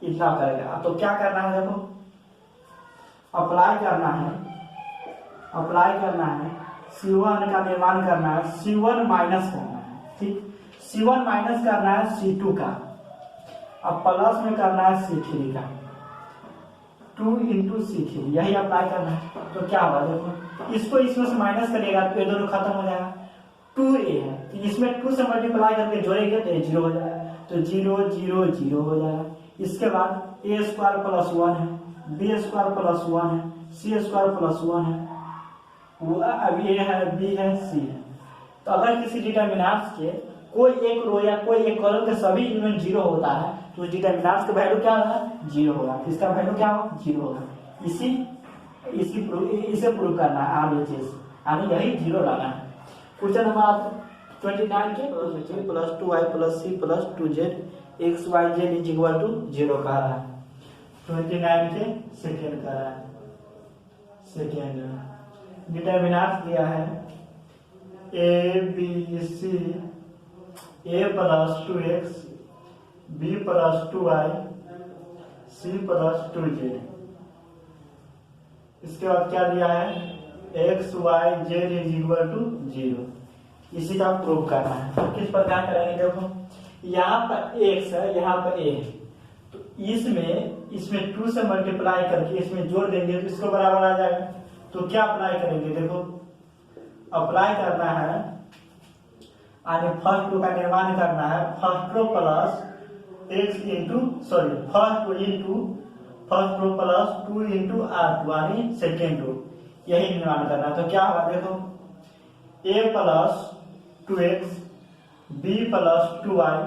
इतना करेगा। तो क्या करना है, देखो अप्लाई करना है, अप्लाई करना है, C1 का निर्माण करना है, C1 माइनस करना है, ठीक, C1 माइनस करना है C2 का, अब प्लस में करना है C3 का, 2 इंटू C3 यही अप्लाई करना है। तो क्या होगा देखो, इसको इसमें से माइनस करिएगा तो ये दोनों खत्म हो जाएगा। 2a है तो इसमें 2 से मल्टीप्लाई करके जोड़ेंगे तो 0 हो जाएगा, तो 0 0 0 हो जाएगा। इसके बाद a स्क्वायर प्लस 1 है, b स्क्वायर प्लस 1 है, c स्क्वायर प्लस 1 है, अब a है, b है, c है। तो अगर किसी डिटरमिनेंट्स के कोई एक रो या कोई एक कॉलम के सभी एलिमेंट 0 होता है तो उस डिटरमिनेंट्स का वैल्यू क्या होगा, 0 होगा। इसका वैल्यू क्या होगा, 0 होगा। इसे प्रूव करना है RHS, यानी यही 0 लाना है। क्वेश्चन नंबर 29 के plus 2y plus c plus 2z x y z is equal to 0 कह रहा है। 29 के सेकेंड कह रहा है, सेकेंड डिटरमिनेंट दिया है a b c a plus 2x b plus 2y c plus 2z। इसके बाद क्या दिया है, x y z is equal to 0। इसी का प्रूव करना है। तो किस प्रकार करेंगे, देखो यहाँ पर x है, यहाँ पर a है, तो इसमें 2 से मल्टीप्लाई करके इसमें जोड़ देंगे तो इसको बराबर आ जाएगा। तो क्या अप्लाई करेंगे, देखो अप्लाई करना है, यानी फर्स्ट रो का निर्माण करना है। First row plus x into sorry first row plus 2 into R2 यानी सेकेंड रो, यही निर्माण करना है। तो क्या होगा देखो, a plus 2x b plus 2y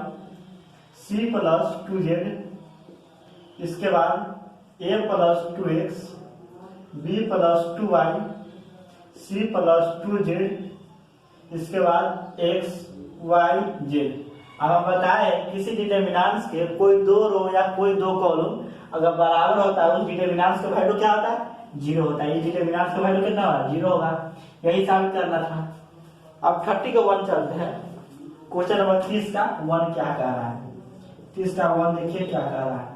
c plus 2z, इसके बाद a plus 2x b plus 2y c plus 2z, इसके बाद x y z। अब हम बताए किसी डिटरमिनेंट्स के कोई दो रो या कोई दो कॉलम अगर बराबर होता है उस डिटरमिनेंट्स का वैल्यू क्या होता है, 0 होता है। ये डिटरमिनेंट्स का वैल्यू कितना होगा, 0 होगा। यही साबित करना था। अब 30 का 1 चलते हैं। क्वेश्चन नंबर 30 का 1 क्या कह रहा है, 30 का 1 देखिए क्या कह रहा है।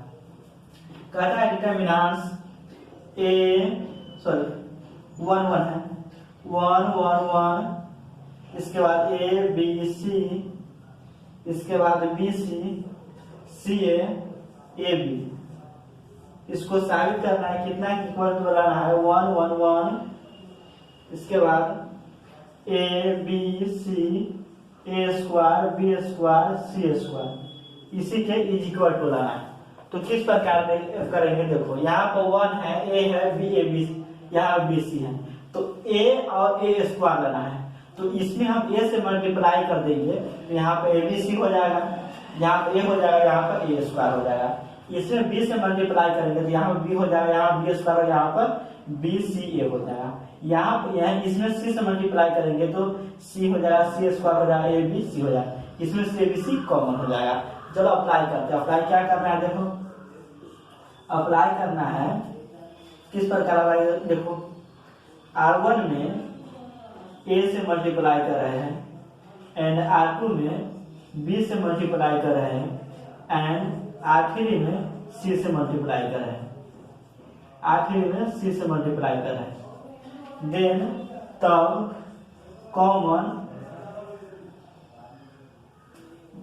कहता है डिटरमिनेंट्स 1 1 है, 1 1 1, इसके बाद ए बी सी, इसके बाद b C C a B. इसको साबित करना है, कितना इक्वल टू बनाना है 1 1 1, इसके बाद a b c a square B square C square, इसी के इज इक्वल टू लाना है। तो किस प्रकार करेंगे, देखो यहाँ पर 1 है, ए है, बी ए बी, यहाँ बी सी है, तो ए और ए स्क्वायर लेना है। तो इसमें हम ए से मल्टीप्लाई कर देंगे, तो यहाँ पे ए बी सी हो जाएगा, यहाँ पे ए हो जाएगा, यहाँ पर ए स्क्वायर हो जाएगा। इसमें बी से मल्टीप्लाई करेंगे तो यहाँ पर बी हो जाएगा, यहाँ बी स्क्वायर, यहाँ पर बी सी ए हो जाएगा। यहाँ इसमें सी से मल्टीप्लाई करेंगे तो सी हो जाएगा, सी स्क्वायर हो जाएगा, ए बी सी हो जाएगा, इसमें से ए बी सी कॉमन हो जाएगा। चलो अप्लाई करते हैं। अप्लाई क्या करना है, देखो अप्लाई करना है किस प्रकार अप्लाई, देखो R1 में A से मल्टीप्लाई कर रहे हैं एंड R2 में B से मल्टीप्लाई कर रहे हैं एंड R3 में C से मल्टीप्लाई कर रहे हैं, R3 में C से मल्टीप्लाई कर रहे हैं। देन तब कॉमन,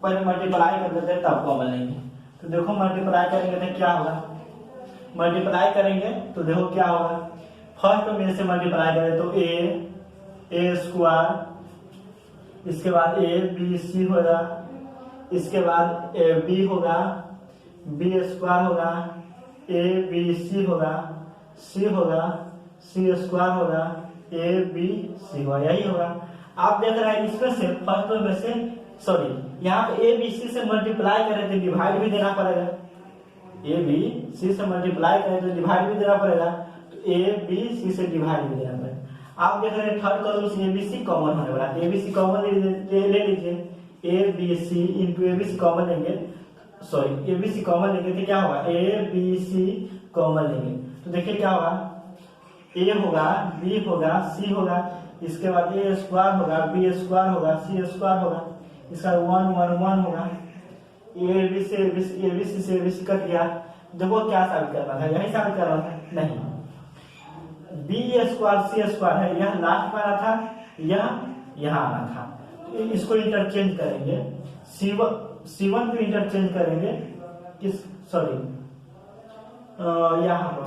पहले मल्टीप्लाई कर देते हैं तब कॉमन लेंगे। तो देखो मल्टीप्लाई करेंगे तो क्या होगा, मल्टीप्लाई करेंगे तो देखो क्या होगा, फर्स्ट में से मल्टीप्लाई करें तो ए स्क्वायर, इसके बाद ए बी सी होगा, इसके बाद ए बी होगा, बी स्क्वायर होगा, ए बी सी होगा, सी होगा, सी स्क्वायर होगा, ए बी सी होगा, यही होगा। आप देख रहे हैं इसमें से फर्स्ट में से सॉरी यहाँ पे ए बी सी से मल्टीप्लाई करें तो डिवाइड भी देना पड़ेगा, ए बी सी से मल्टीप्लाई करें तो डिवाइड भी देना पड़ेगा, तो ए बी सी से डिवाइड भी देना पड़ेगा। आप देख रहे हैं थर्ड कॉलम से ए बी सी कॉमन होने वाला है, ए बी सी कॉमन ले लीजिए, ए b c into a b c common लेंगे, sorry a b c common लेंगे तो क्या होगा, ए बी सी कॉमन लेंगे तो देखिए क्या होगा, ए होगा, बी होगा, सी होगा, इसके बाद ए स्क्वायर होगा, बी स्क्वायर होगा, सी स्क्वायर होगा, इसका 1 1 1 होगा, ए बी सी से ए बी सी कट गया। देखो क्या साबित करना था, यही साबित करना था, नहीं बी स्क्वायर सी स्क्वायर है, यह लास्ट में आना था, यह यहाँ आना था, तो इसको इंटरचेंज करेंगे, C1 को इंटरचेंज करेंगे, किस सॉरी यहाँ पर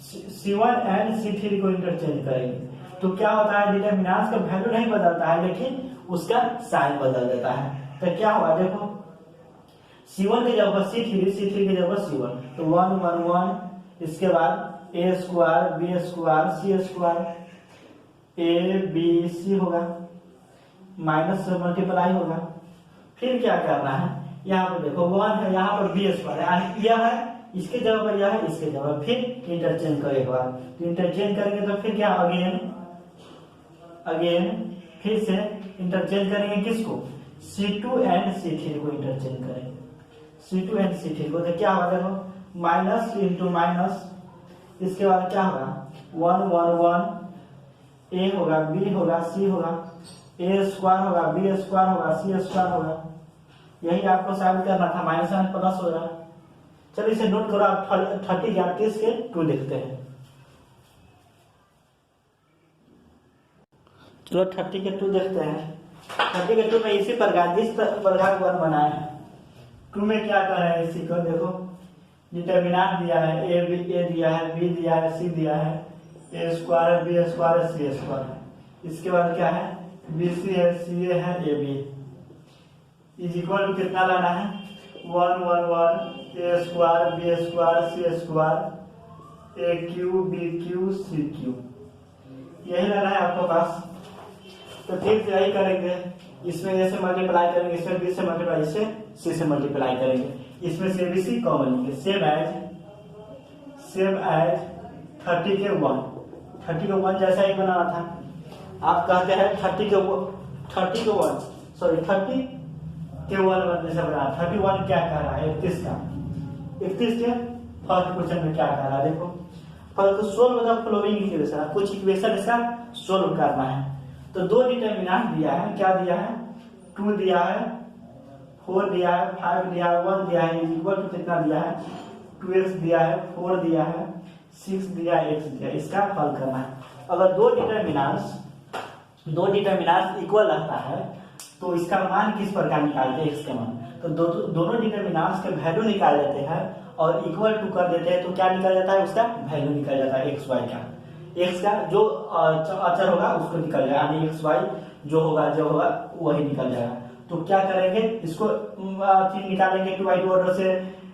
C1 एंड C3 को इंटरचेंज करेंगे। तो क्या होता है, डिटरमिनेंट्स का वैल्यू नहीं बदलता है लेकिन उसका साइन बदल देता है। तो क्या हुआ, देखो C1 की जगह C3 की जगह C1, तो 1 1 1, इसके बाद a square B square C square a b c होगा, माइनस से मल्टीप्लाई होगा। फिर क्या करना है, यहाँ पर देखो 1 है, यहाँ पर बी स्क्वायर है, यह है इसके जगह पर, यह है इसके जगह पर, फिर इंटरचेंज करो एक बार, तो इंटरचेंज करेंगे तो फिर क्या अगेन फिर से इंटरचेंज करेंगे, किसको, C2 एंड C3 को इंटरचेंज करेंगे, C2 एंड C3 को, तो क्या होगा, देखो माइनस इंटू माइनस, इसके बाद क्या होगा 1 1 1, ए होगा, बी होगा, सी होगा, ए स्क्वायर होगा, बी स्क्वायर होगा, सी स्क्वायर होगा, यही आपको साबित करना था, माइनस एंड प्लस होगा। चलिए इसे नोट करो, आप 30 या 30 के 2 देखते हैं। चलो 30 के 2 देखते हैं। 30 के 2 में इसी प्रकार जिस प्रकार वन बनाए हैं, 2 में क्या कर रहे हैं, इसी को देखो डिटरमिनेंट दिया है, ए दिया है, बी दिया है, सी दिया है, ए स्क्वायर बी स्क्वायर सी स्क्वायर, इसके बाद क्या है, बी सी है, सी ए है, a b is equal to कितना लाना है, 1 1 1, a square B square C square, a cube b cube c cube, यही लाना है आपके पास। तो फिर से यही करेंगे, इसमें ए से मल्टीप्लाई करेंगे, इसमें बी से मल्टीप्लाई, इससे सी से मल्टीप्लाई करेंगे, इसमें से बी सी कॉमन लेंगे, सेम एज 30 के 1 जैसा ही बनाना था। आप कहते हैं 30 के 1 सॉरी 30 के 1 जैसा बना, 31 क्या कह रहा है, 31 का 31 के फर्स्ट क्वेश्चन में क्या कह रहा है, देखो first solve the following equation, कुछ इक्वेशन इसका सोल्व करना है। तो 2 डिटरमिनेंट दिया है, क्या दिया है, 2 दिया है, 4 दिया है, 5 दिया है, 1 दिया है, इक्वल टू कितना दिया है, 2x दिया है, 4 दिया है, 6 दिया है, x दिया है, इसका हल करना है। अगर दो डिटर्मिनांट्स इक्वल रहता है तो इसका मान किस प्रकार निकालते हैं, एक्स का मान। तो दोनों डिटर्मिनांट्स के वैल्यू निकाल लेते हैं और इक्वल टू कर देते हैं तो क्या निकल जाता है, उसका वैल्यू निकल जाता है एक्स वाई का। एक्स का जो अचर होगा उसको निकल जाएगा, यानी एक्स वाई जो होगा वही निकल जाएगा। तो क्या करेंगे, इसको चीज निकालेंगे 2/2 ऑर्डर से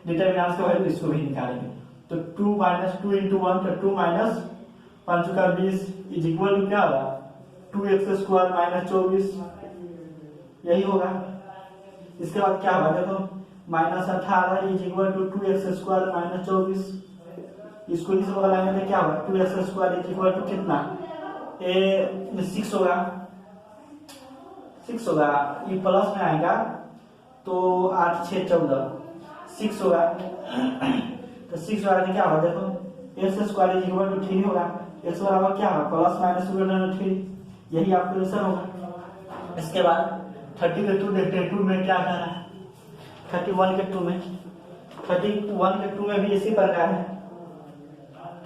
डिटर्मिनेंट्स का वैल्यू, इसको भी निकालेंगे। तो 2 - 2 × 1 तो 2 - 5 का 20 इज इक्वल टू क्या होगा 2x² - 24, यही होगा। इसके बाद क्या होगा देखो -18 इज इक्वल टू 2x² - 24, इसको इस बगल लाएंगे क्या होगा 2x² इज इक्वल टू कितना 6 होगा, ये प्लस में आएगा तो 8 6 14 6 होगा। तो 6 होगा क्या होगा देखो x² इज इक्वल टू 3 होगा, x बराबर क्या होगा ±√3, यही आपका आंसर होगा। इसके बाद 30 के 2 देखते हैं, 2 में क्या कह रहा है 31 के 2 में, 31 के 2 में भी इसी प्रकार है,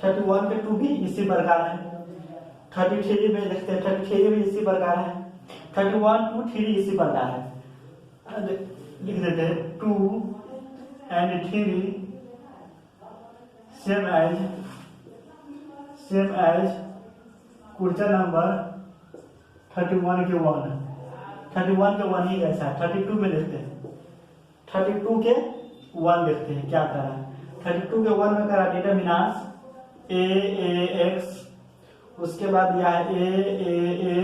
31 के 2 भी इसी प्रकार है। 33 में देखते हैं 33 भी इसी प्रकार है, 31 2 3 इसी प्रकार है। लिख देते हैं 2 and 3 same as question number 31 के 1, 31 के 1 ही ऐसा है। 32 में देखते हैं 32 के 1 देखते हैं क्या कर रहा है। 32 के 1 में कर रहा है डिटर्मिनेंट्स a x, उसके बाद यह है a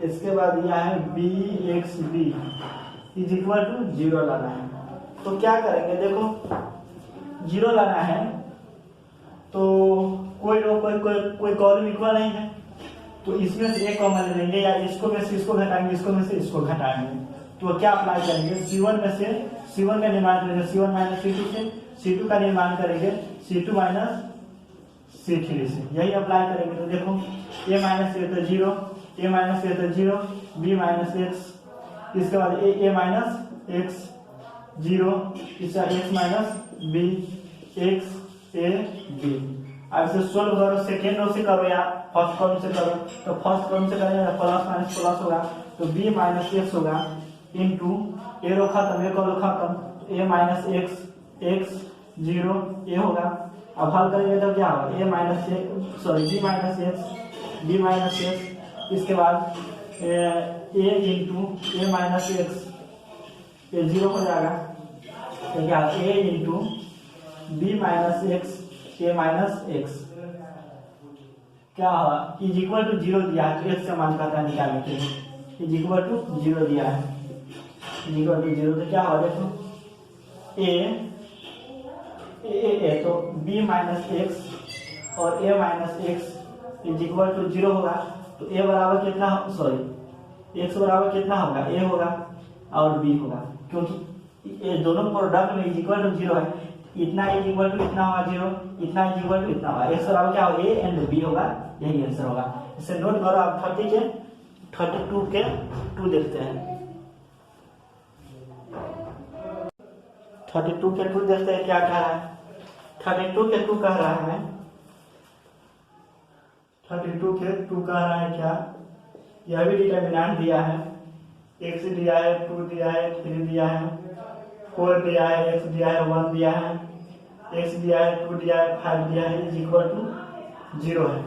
इसके बाद यह है b x b is equal to 0 लाना है। तो क्या करेंगे देखो 0 लाना है तो कोई कॉलम इक्वल नहीं है, तो इसमें से एक कॉमन ले लेंगे या इसको में से इसको घटाएंगे, इसको में से इसको घटाएंगे। तो क्या अप्लाई करेंगे C1 में से C1 का निर्माण करेंगे C1 - C2 से, C2 का निर्माण करेंगे C2 - C3 से, यही अप्लाई करेंगे। तो देखो a - a तो 0, a - a तो 0, b - x, इसके बाद a - x 0, इसका x - b x a b। अब इसे सोल्व करो, सेकेंड रो से करो या फर्स्ट कॉलम से करो। तो फर्स्ट कॉलम से करेंगे प्लस होगा तो b - x होगा इनटू ए रो खत्म एक रो खत्म a - x x 0 a होगा। अब हल करेंगे तो क्या होगा b - x, इसके बाद a इंटू a - x, ये 0 हो जाएगा। तो क्या a into b - x a - x क्या होगा इज इक्वल टू 0 दिया है, तो x का मान कहता है निकालने के लिए इज इक्वल टू 0 दिया है, इज इक्वल टू 0। तो क्या होगा देखो a तो b - x और a - x is equal to 0 होगा। तो a बराबर कितना x बराबर कितना होगा a होगा और b होगा, क्योंकि ये दोनों प्रोडक्ट में इज इक्वल टू 0 है। इतना इज इक्वल टू इतना होगा 0, इतना इज इक्वल टू इतना होगा, x बराबर क्या होगा a एंड b होगा, यही आंसर होगा। इसे नोट करो। आप 32 के 2 देखते हैं, 32 के 2 देखते हैं क्या कह रहा है। 32 के 2 कह रहा है 32 के 2 कह रहा है क्या, यह भी डिटर्मिनेंट दिया है, x दिया है 2 दिया है 3 दिया है 4 दिया है x दिया है 1 दिया है x दिया है 2 दिया है 5 दिया है इज इक्वल टू 0 है।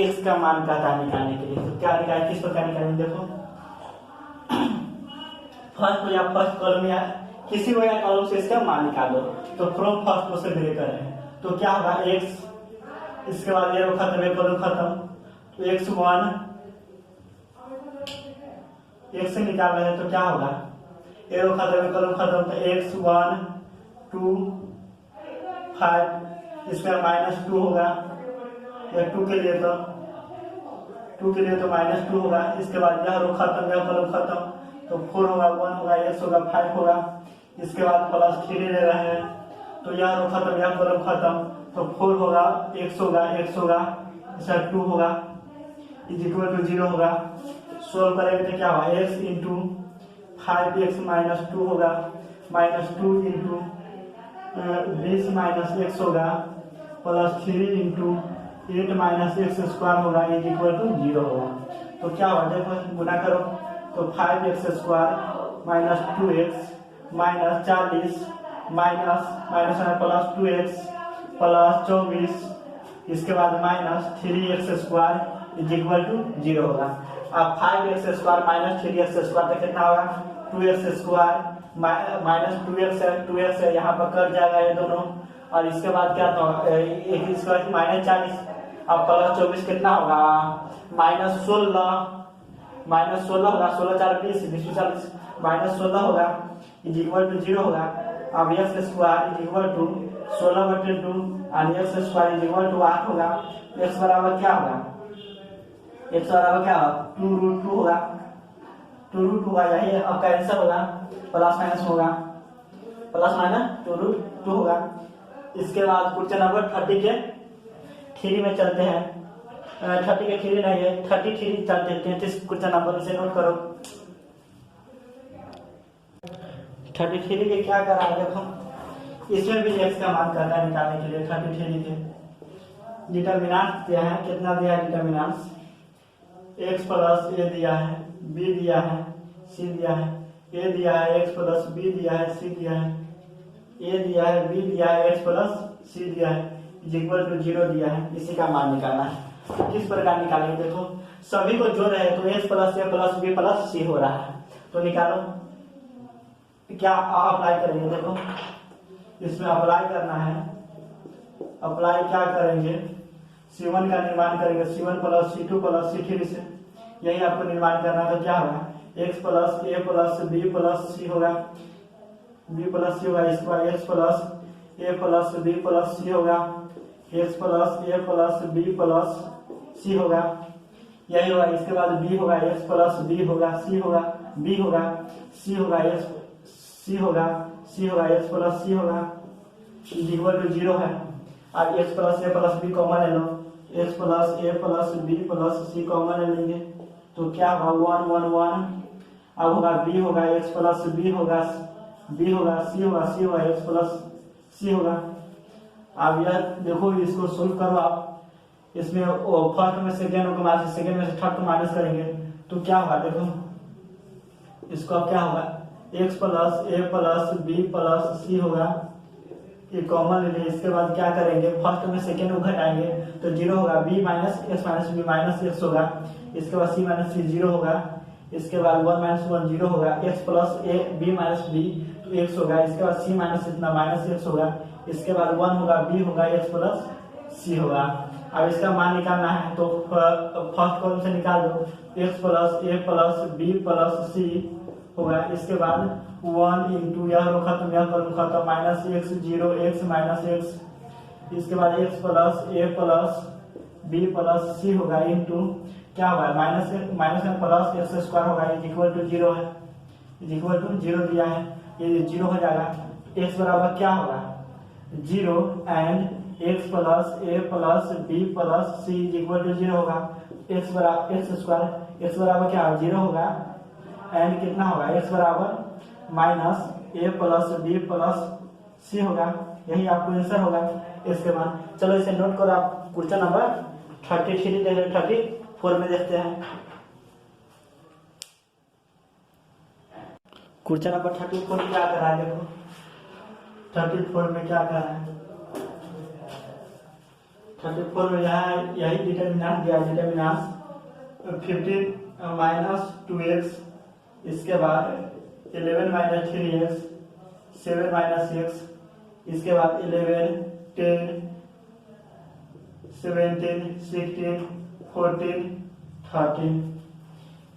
x का मान कहता है निकालने के लिए, तो क्या निकाले किस प्रकार निकालेंगे देखो फर्स्ट कॉलम या किसी को या कॉलम से इसका मान निकालो। तो फ्रॉम फर्स्ट रो से ब्रेक करें तो क्या होगा x, इसके बाद ये रो खत्म एक कॉलम खत्म, तो x1 x से निकाल रहे हैं तो क्या होगा ए रो खत्म एक कॉलम खत्म, तो x1 2 5, इसका -2 होगा या 2 के लिए तो -2 होगा। इसके बाद यह रो खत्म यह कॉलम खत्म, तो 4 होगा 1 होगा x होगा 5 होगा। इसके बाद +3 ले रहे हैं तो यह रो खत्म यह कॉलम खत्म, तो 4 होगा x होगा इसका 2 होगा इज इक्वल टू 0 होगा। सोल्व करेंगे तो क्या होगा x इंटू 5x - 2 होगा -2 इंटू 20 - x होगा +3 इंटू 8 माइनस एक्स स्क्वायर होगा इज इक्वल टू 0 होगा। तो क्या होगा, देखो गुना करो तो 5x square minus 2x minus 40 minus minus plus 2x plus 24, इसके बाद minus 3x square is equal to 0 होगा। अब 5x square minus 3x square का कितना होगा, 2x स्क्वायर माइनस 2x है यहाँ पर कट जाएगा ये दोनों, और इसके बाद क्या होगा एक स्क्वायर माइनस 40, अब प्लस 24 कितना होगा, माइनस 16 होगा, 16 4 20 20 40 माइनस 16 होगा इज इक्वल टू 0 होगा। अब x square is equal to 16/2 और x square is equal to 8 होगा। एक्स बराबर क्या होगा, एक्स बराबर क्या होगा 2√2 होगा, 2√2 होगा, यही आपका आंसर होगा। प्लस माइनस होगा, प्लस माइनस 2√2 होगा। इसके बाद क्वेश्चन नंबर 30 के 3 में चलते हैं। 30 के 3 नहीं है, 33 चलते हैं। 33 क्वेश्चन नंबर से नोट करो। 33 के क्या करा है देखो, इसमें भी एक्स का मान करना है निकालने के लिए। 33 के डिटर्मिनेंट दिया है, कितना दिया है डिटर्मिनेंट, एक्स प्लस ए दिया है, बी दिया है, सी दिया है, ए दिया है, एक्स प्लस बी दिया है, सी दिया है, ए दिया है, बी दिया है, एक्स प्लस सी दिया है इज इक्वल टू 0 दिया है। इसी का मान निकालना है। किस प्रकार निकालेंगे देखो, सभी को जोड़ रहे हैं तो x plus a plus b plus सी हो रहा है, तो निकालो क्या अप्लाई करेंगे। देखो इसमें अप्लाई करना है, अप्लाई क्या करेंगे, C1 का निर्माण करेंगे, C1 plus C2 plus C3 से, यही आपको निर्माण करना है। तो क्या होगा, x plus a plus b plus सी होगा, बी प्लस सी होगा, इसके बाद x plus a plus b plus सी होगा, x plus a plus b plus सी होगा, यही होगा। इसके बाद बी होगा, एक्स प्लस बी होगा, सी होगा, बी होगा, सी होगा, एक्स सी होगा, सी होगा, एक्स प्लस सी होगा इक्वल टू 0 है। अब x plus a plus B common ले लो, x plus a plus b plus C common ले लेंगे तो क्या होगा 1 1 1। अब होगा बी होगा, एक्स प्लस बी होगा, बी होगा, सी होगा, सी होगा, एक्स प्लस सी होगा। अब यह देखो इसको सोल्व करो आप, इसमें फर्स्ट में सेकेंड को माइनस, सेकेंड में से थर्ड को माइनस करेंगे तो क्या होगा, देखो इसको अब क्या होगा, x plus a plus b plus सी होगा, ये कॉमन ले लेंगे। इसके बाद क्या करेंगे, फर्स्ट में सेकेंड को घटाएंगे तो 0 होगा, b minus b minus x होगा, इसके बाद सी माइनस सी 0 होगा, इसके बाद 1 माइनस 1 0 होगा, x plus a b minus b तो एक्स होगा, इसके बाद सी माइनस इतना माइनस एक्स होगा, इसके बाद 1 होगा, बी होगा, एक्स प्लस सी होगा। अब इसका मान निकालना है तो फर्स्ट कॉलम से निकाल दो, x plus a plus b plus सी होगा, इसके बाद 1 इंटू यह रो खत्म, यह कॉलम खत्म, minus x 0 x minus x, इसके बाद x plus a plus b plus सी होगा इंटू क्या होगा, माइनस में प्लस एक्स स्क्वायर होगा इज इक्वल टू 0 है, इज इक्वल टू 0 दिया है, ये 0 हो जाएगा। एक्स बराबर क्या होगा 0 and x plus a plus b plus c is equal to 0 होगा। एक्स बराबर एक्स स्क्वायर, एक्स बराबर क्या होगा 0 होगा एंड कितना होगा, एक्स बराबर माइनस ए प्लस बी प्लस सी होगा, यही आपको आंसर होगा इसके बाद। चलो इसे नोट करो आप। क्वेश्चन नंबर 33 देख रहे, 34 में देखते हैं। क्वेश्चन नंबर 34 में क्या कर रहा है, देखो 34 में क्या कर रहा है, 34 में यहाँ यही डिटर्मिनेंट दिया, डिटर्मिनेंट 15 माइनस 2x, इसके बाद 11 माइनस 3x, 7 माइनस x, इसके बाद 11 10 17 16 14 13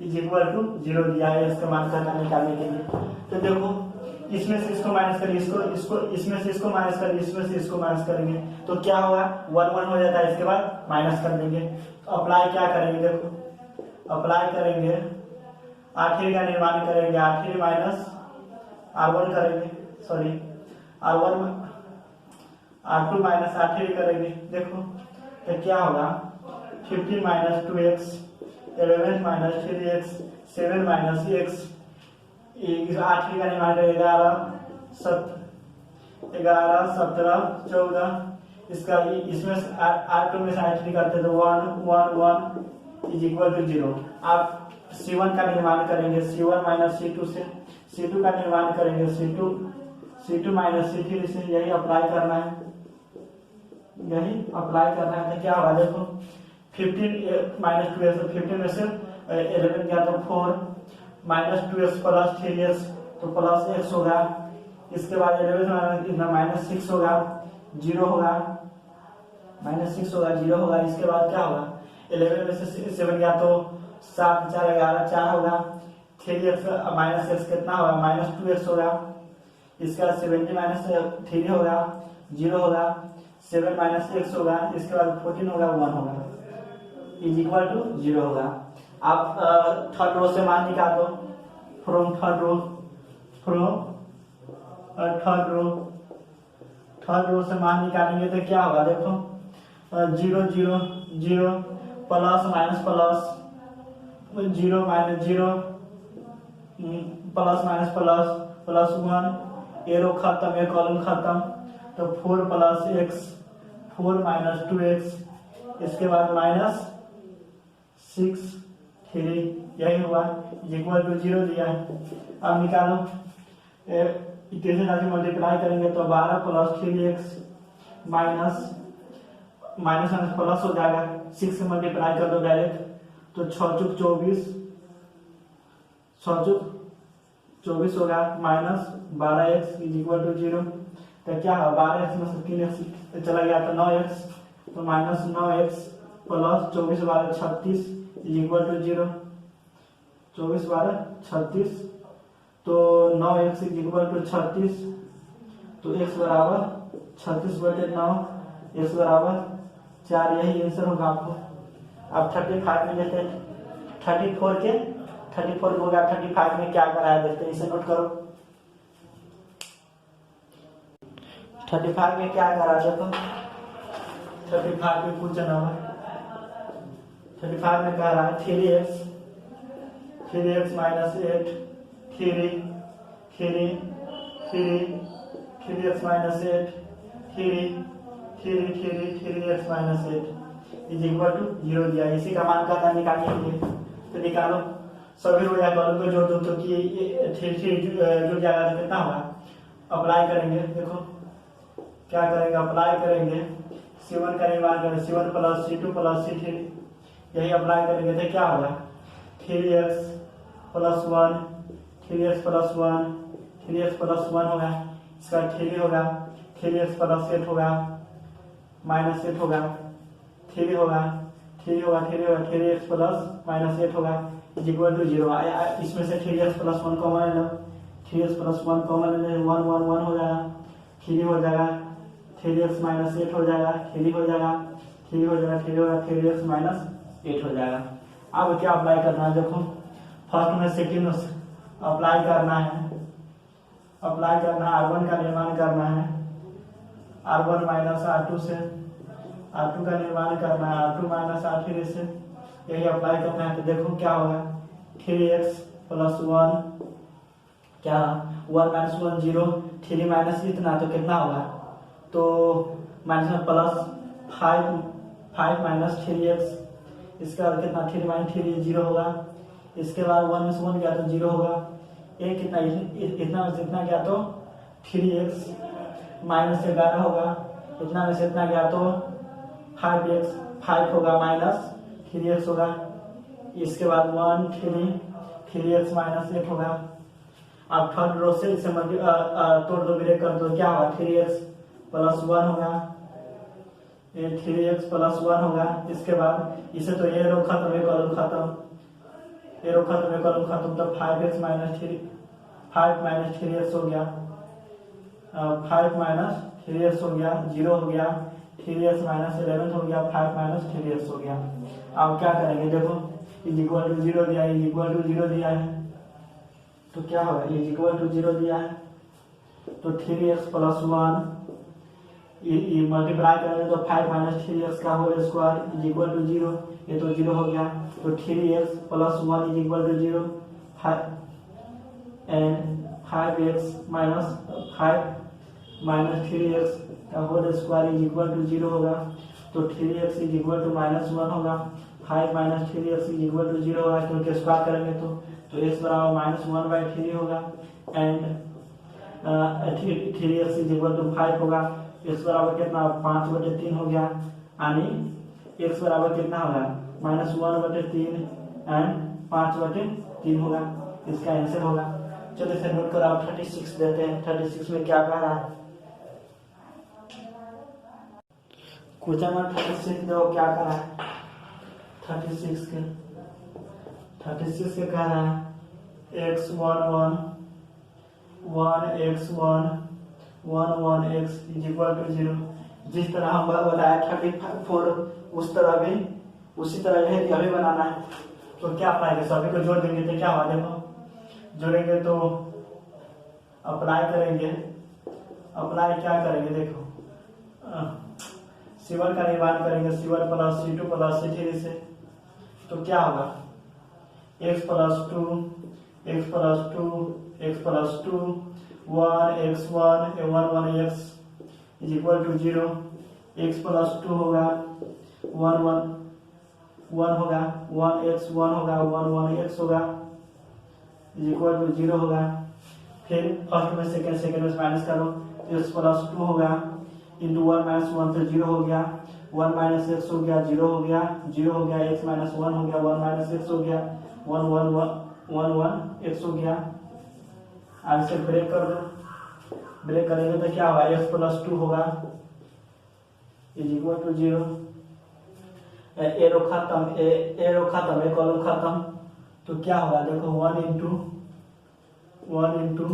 इज इक्वल टू 0 दिया है इसका मान करना निकालने के लिए। तो देखो इसमें से इसको माइनस करिए, इसको इसमें से इसको माइनस करिए, इसमें से इसको माइनस करेंगे तो क्या होगा 1 1 हो जाता है, इसके बाद माइनस कर देंगे। तो अप्लाई क्या करेंगे, देखो अप्लाई करेंगे, आखिर का निर्माण करेंगे, आखिर माइनस R1 करेंगे, सॉरी R1 R2 माइनस आखिर करेंगे। देखो तो क्या होगा 15 minus 2x, 11 minus 3x, 7 minus x, आठवीं का निर्माण करेगा 11 17 14, इसका इसमें से R2 में से R3 करते तो 1 1 1 इज इक्वल टू 0। आप C1 का निर्माण करेंगे, C1 माइनस C2 से, C2 का निर्माण करेंगे C2 माइनस C3 से। यही अप्लाई करना है, यही अप्लाई करना है। तो क्या होगा देखो, 15 माइनस 2x, 15 में से 11 गया तो 4 माइनस 2x प्लस 3x तो प्लस x होगा। इसके बाद 11 इतना माइनस 6 होगा, 0 होगा, माइनस 6 होगा, 0 होगा। इसके बाद क्या होगा, 11 में से 7 गया तो 7 4 11 4 होगा। 3x माइनस x कितना होगा, माइनस 2x होगा। इसके बाद 70 माइनस 3 होगा, 0 होगा। 7 माइनस x होगा। इसके बाद 14 होगा, 1 होगा, इज इक्वल टू 0 होगा। आप थर्ड रो से मान निकाल दो, फ्रॉम थर्ड रो से मान निकालेंगे तो क्या होगा देखो, 0 0 0 plus minus plus, 0 minus 0 plus minus plus plus 1, arrow खत्म, एक कॉलम खत्म। तो 4 प्लस x, 4 माइनस 2x, इसके बाद माइनस 6 3, यही हुआ, इक्वल टू 0 दिया है। अब निकालो, इक्वेशन आगे मल्टीप्लाई करेंगे तो 12 plus 3x minus minus plus हो जाएगा। 6 से मल्टीप्लाई कर दो डायरेक्ट, तो 6 चुक 24, 6 चुक 24 होगा, minus 12x is equal to 0। तो क्या है, 12x में से 3x चला गया तो 9x, तो minus 9x plus 24 12 36 is equal to 0। 24 12 36, तो 9x इज इक्वल टू 36, तो x बराबर 36/9, x बराबर 4। यही आंसर होगा आपको। आप 35 में जैसे 34 होगा, 35 में क्या कराया देखते हैं, इसे नोट करो। 35 में क्या करा देखो, 35 में कुछ ना हो, 35 में कह रहा है 3x minus 8, 3x minus 8, 3x minus 8 is equal to 0 दिया। इसी का मान का निकालिए, तो निकालो, सभी रो या कॉलम को जोड़ दो तो कि 3 जुड़ जाएगा तो कितना होगा। अप्लाई करेंगे, देखो क्या करेंगे, अप्लाई करेंगे, C1 का निर्माण करेंगे, C1 plus C2 plus C3, यही अप्लाई करेंगे तो क्या होगा, 3x plus 1, 3x plus 1, 3x plus 1 होगा। इसका 3 होगा, 3x प्लस 8 होगा, माइनस 8 होगा, 3 होगा, 3x प्लस माइनस 8 होगा, इज इक्वल टू 0। इसमें से 3x प्लस 1 कॉमन ले लो, 3x प्लस 1 कॉमन ले लो, 1 1 1 हो जाएगा, 3 हो जाएगा, 3x माइनस 8 हो जाएगा, 3 हो जाएगा, 3 हो जाएगा, 3 होगा, 3x माइनस 8 हो जाएगा। अब क्या अप्लाई करना है देखो, फर्स्ट में सेकेंड में अप्लाई करना है, R1 का निर्माण करना है, R1 माइनस R2 से, R2 का निर्माण करना है, R2 माइनस R3 से, यही अप्लाई करना है। तो देखो क्या होगा, 3x प्लस 1, क्या 1 माइनस 1 0, 3 माइनस इतना तो कितना होगा, तो माइनस में प्लस 5 माइनस 3x, इसके बाद कितना 3 माइनस 3 0 होगा। इसके बाद 1 में से 1 गया तो 0 होगा। एक कितना इतना में से इतना गया तो 3x माइनस 11 होगा, इतना में से इतना गया तो 5 होगा, माइनस 3x होगा। इसके बाद 1 3x माइनस 8 होगा। अब थर्ड रो से इसे तोड़ दो, ब्रेक कर दो, क्या होगा, 3x प्लस 1 होगा, ये 3x प्लस 1 होगा। इसके बाद इसे तो ये रो खत्म, ये कॉलम खत्म, ये रो खत्म, ये कॉलम खत्म, तो 5 माइनस 3x हो गया, 5 माइनस 3x हो गया, 0 हो गया, 3x माइनस 11 हो गया, 5 माइनस 3x हो गया। अब क्या करेंगे देखो, इज इक्वल टू 0 दिया, इज इक्वल टू 0 दिया है, तो क्या होगा, इज इक्वल टू 0 दिया है, तो 3x प्लस 1 मल्टीप्लाई करेंगे तो 5 माइनस 3x का whole square is equal to 0, ये तो 0 हो गया, तो 3x plus 1 is equal to 0, and 5x minus 5 minus 3x का whole square is equal to 0 होगा। तो 3x इज इक्वल टू -1 होगा। 5 minus 3x is equal to 0 होगा, क्योंकि स्क्वायर करेंगे तो x बराबर -1/3 होगा। And 3x is equal to 5 होगा। x बराबर कितना 5/3 हो गया, यानी x बराबर कितना होगा -1/3 एंड 5/3 होगा। इसका आंसर होगा। चलो इसे नोट करो। आप 36 देते हैं। 36 में क्या कह रहा है? क्वेश्चन नंबर 36 देखो क्या कह रहा है। 36 के कह रहा है x11 1x is equal to 0। जिस तरह हम बताया 34 उस तरह भी उसी तरह यह अभी बनाना है। तो क्या पाएंगे? सभी को जोड़ देंगे तो क्या हुआ? देखो जोड़ेंगे तो अप्लाई करेंगे। अप्लाई क्या करेंगे? देखो C1 का निर्माण करेंगे। C1 plus C2 plus C3 से तो क्या होगा? x plus 2 1x1 1x is equal to 0। x plus 2 होगा 1 होगा 1x1 होगा 1x होगा इज इक्वल टू 0 होगा। फिर फर्स्ट में सेकेंड में माइनस करो। x प्लस 2 होगा इंटू 1 माइनस 1 तो 0 हो गया। 1 माइनस x हो गया 0 हो गया 0 हो गया। x माइनस 1 हो गया 1 माइनस x हो गया 1 x हो गया। आगे से ब्रेक कर दो। ब्रेक करेंगे तो क्या होगा? x प्लस 2 होगा इज इक्वल टू 0। एरो खत्म एक कॉलम खत्म। तो क्या होगा? देखो 1 इंटू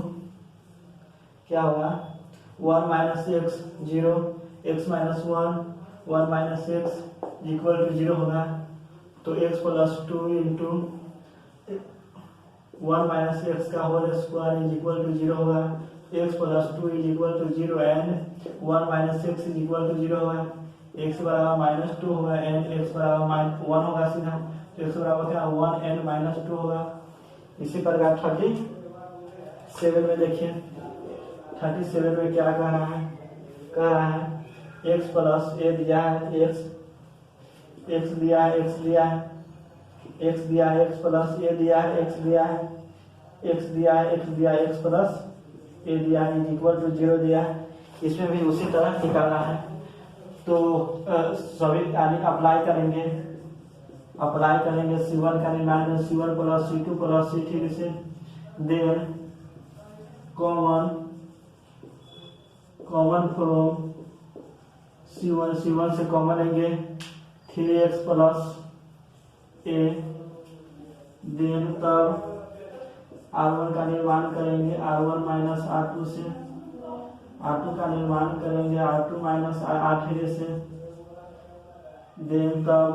क्या होगा? 1 minus x 0 x minus 1 minus x equal to 0 होगा। तो x plus 2 into 1 minus x का whole square is equal to 0 होगा। x plus 2 is equal to 0 and 1 minus x is equal to 0 होगा। x बराबर -2 होगा and x बराबर 1 होगा सीधा। तो x बराबर क्या 1 एंड -2 होगा। इसी प्रकार 37 में देखिए। 37 में क्या कह रहा है? कह रहा है x प्लस a दिया है x दिया है x दिया है x प्लस a दिया है x दिया है x प्लस a दिया है इज इक्वल टू 0 दिया है। इसमें भी उसी तरह निकालना है। तो सभी अप्लाई करेंगे C1 का निर्माण C1 plus C2 plus C3 से देन कॉमन फ्रॉम C1 से कॉमन लेंगे 3x प्लस a। देन तब R1 का निर्माण करेंगे R1 माइनस R2 से। R2 का निर्माण करेंगे R2 माइनस R3 से। देन तब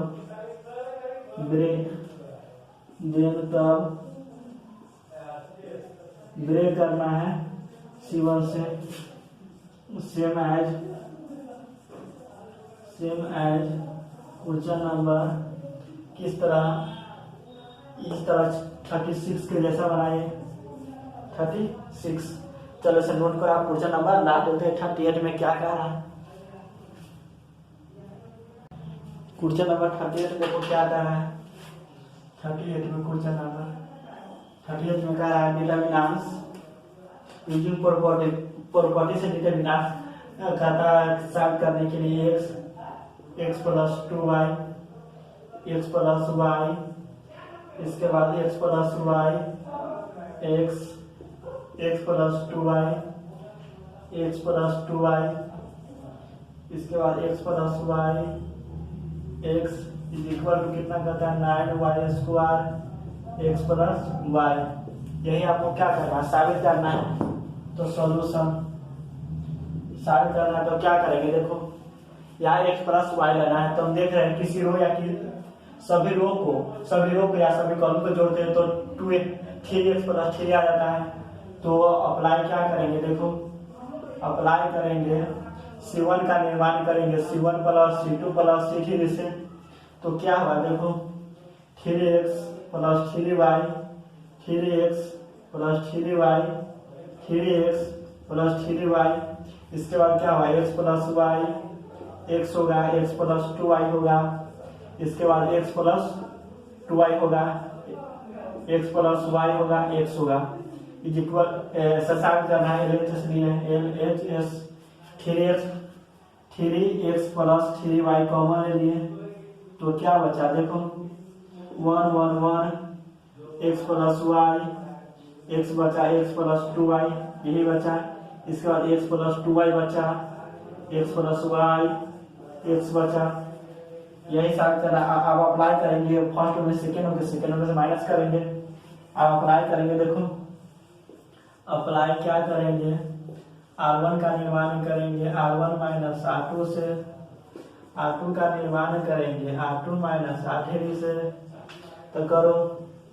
ब्रेक करना है C1 से। सेम एज क्वेश्चन नंबर किस तरह? इस तरह 36 के जैसा बनाइए। 36 चलो इसे नोट कर आप क्वेश्चन नंबर ला देते हैं। 38 में क्या कह रहा है? क्वेश्चन नंबर 38 देखो क्या कह रहा है। 38 में क्वेश्चन नंबर 38 में कह रहा है डिटरमिनेंट्स यूजिंग प्रॉपर्टी से डिटरमिनेंट्स खाता सॉल्व करने के लिए x प्लस 2y इसके बाद x plus y x plus 2y इसके बाद x plus y x is equal to कितना कहता है 9y² x प्लस y। यही आपको क्या करना है? साबित करना है। तो सॉल्यूशन साबित करना है तो क्या करेंगे? देखो यहाँ x प्लस y लेना है। तो हम देख रहे हैं किसी रो या सभी रो को या सभी कॉलम को जोड़ते हैं तो 3x प्लस 3 आ जाता है। तो अप्लाई क्या करेंगे? देखो अप्लाई करेंगे C1 का निर्माण करेंगे C1 plus C2 plus C3 से। तो क्या होगा? देखो 3x plus 3y 3x plus 3y इसके बाद क्या हुआ x प्लस वाई x होगा, x प्लस 2y होगा, इसके बाद x प्लस 2y होगा, x प्लस y होगा, x होगा इज इक्वल ससाग करना है LHS लिए LHS 3x plus 3y common ले लिए तो क्या बचा देखो 1 1 1 x प्लस y x बचा x प्लस 2y यही बचा। इसके बाद x प्लस 2y बचा, x प्लस y x बचा, यही साथ करना। अब अप्लाई करेंगे फर्स्ट में सेकेंड में, सेकेंड में से माइनस करेंगे। अब अप्लाई करेंगे, देखो अप्लाई क्या करेंगे, R1 का निर्माण करेंगे, R1 माइनस R2 से, R2 का निर्माण करेंगे R2 माइनस R3 से, तो करो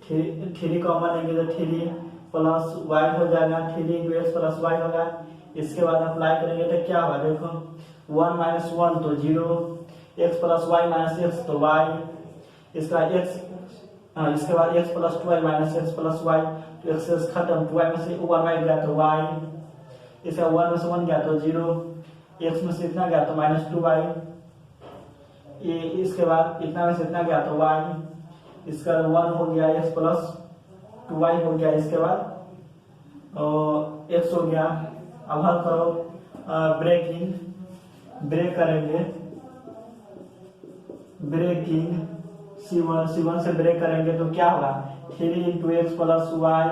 3 कॉमन लेंगे तो 3 प्लस y हो जाएगा, 3 इंटू एक्स प्लस वाई होगा। इसके बाद अप्लाई करेंगे तो क्या होगा देखो 1 माइनस 1 तो 0, x plus y minus x तो y, इसका x इसके बाद x plus 2y minus x plus y तो x से खत्म, 2y में से 1y गया तो y, इसका 1 में से 1 गया तो 0, x में से इतना गया तो माइनस 2y, इसके बाद इतना में से इतना गया तो y, इसका 1 हो गया x प्लस 2y हो गया, इसके बाद x हो गया। अब हल करो ब्रेक करेंगे, ब्रेकिंग C1 से ब्रेक करेंगे तो क्या होगा 3 इंटू एक्स प्लस वाई,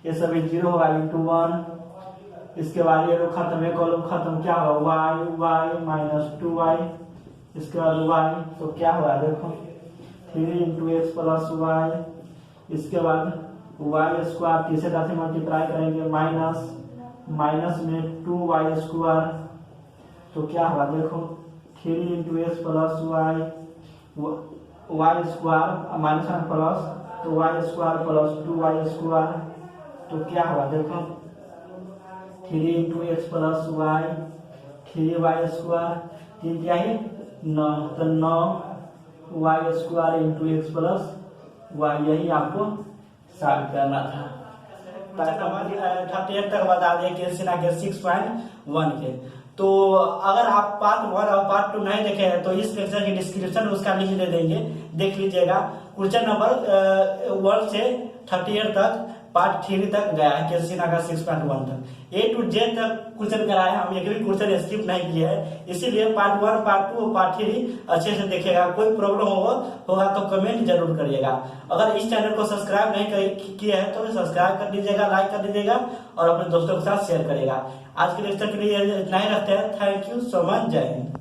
ये सभी 0 होगा इंटू 1, इसके बाद ये लोग खत्म, एक कॉलम खत्म, क्या होगा y माइनस 2y, इसके बाद y तो क्या होगा देखो 3 इंटू एक्स प्लस वाई, इसके बाद वाई स्क्वायर तीसरे से मल्टीप्लाई करेंगे माइनस में 2y स्क्वायर तो क्या होगा देखो 3 into x plus y square minus plus तो y square plus 2y square तो क्या होगा देखो 3 into x plus y 3y square, 3 क्या है 9 तो 9y square into x plus y, यही आपको सॉल्व करना था। 38 तक बता दें क्वेश्चन आ गया 6.1 के। तो अगर आप पार्ट 1 और पार्ट 2 नहीं देखे हैं तो इस लेक्चर की डिस्क्रिप्शन में उसका लिंक दे देंगे, देख लीजिएगा। क्वेश्चन नंबर 1 से 38 तक पार्ट 3 तक गया है, क्वेश्चन आगा 6.1 तक A to Z तक क्वेश्चन कराया है, हम एक भी क्वेश्चन स्किप नहीं किया है। इसीलिए पार्ट 1 पार्ट 2 पार्ट 3 अच्छे से देखेगा। कोई प्रॉब्लम होगा तो कमेंट जरूर करिएगा। अगर इस चैनल को सब्सक्राइब नहीं किया है तो सब्सक्राइब कर दीजिएगा, लाइक कर दीजिएगा और अपने दोस्तों के साथ शेयर करिएगा। आज के लेक्चर के लिए इतना ही रखते हैं। थैंक यू सो मच, जय हिंद।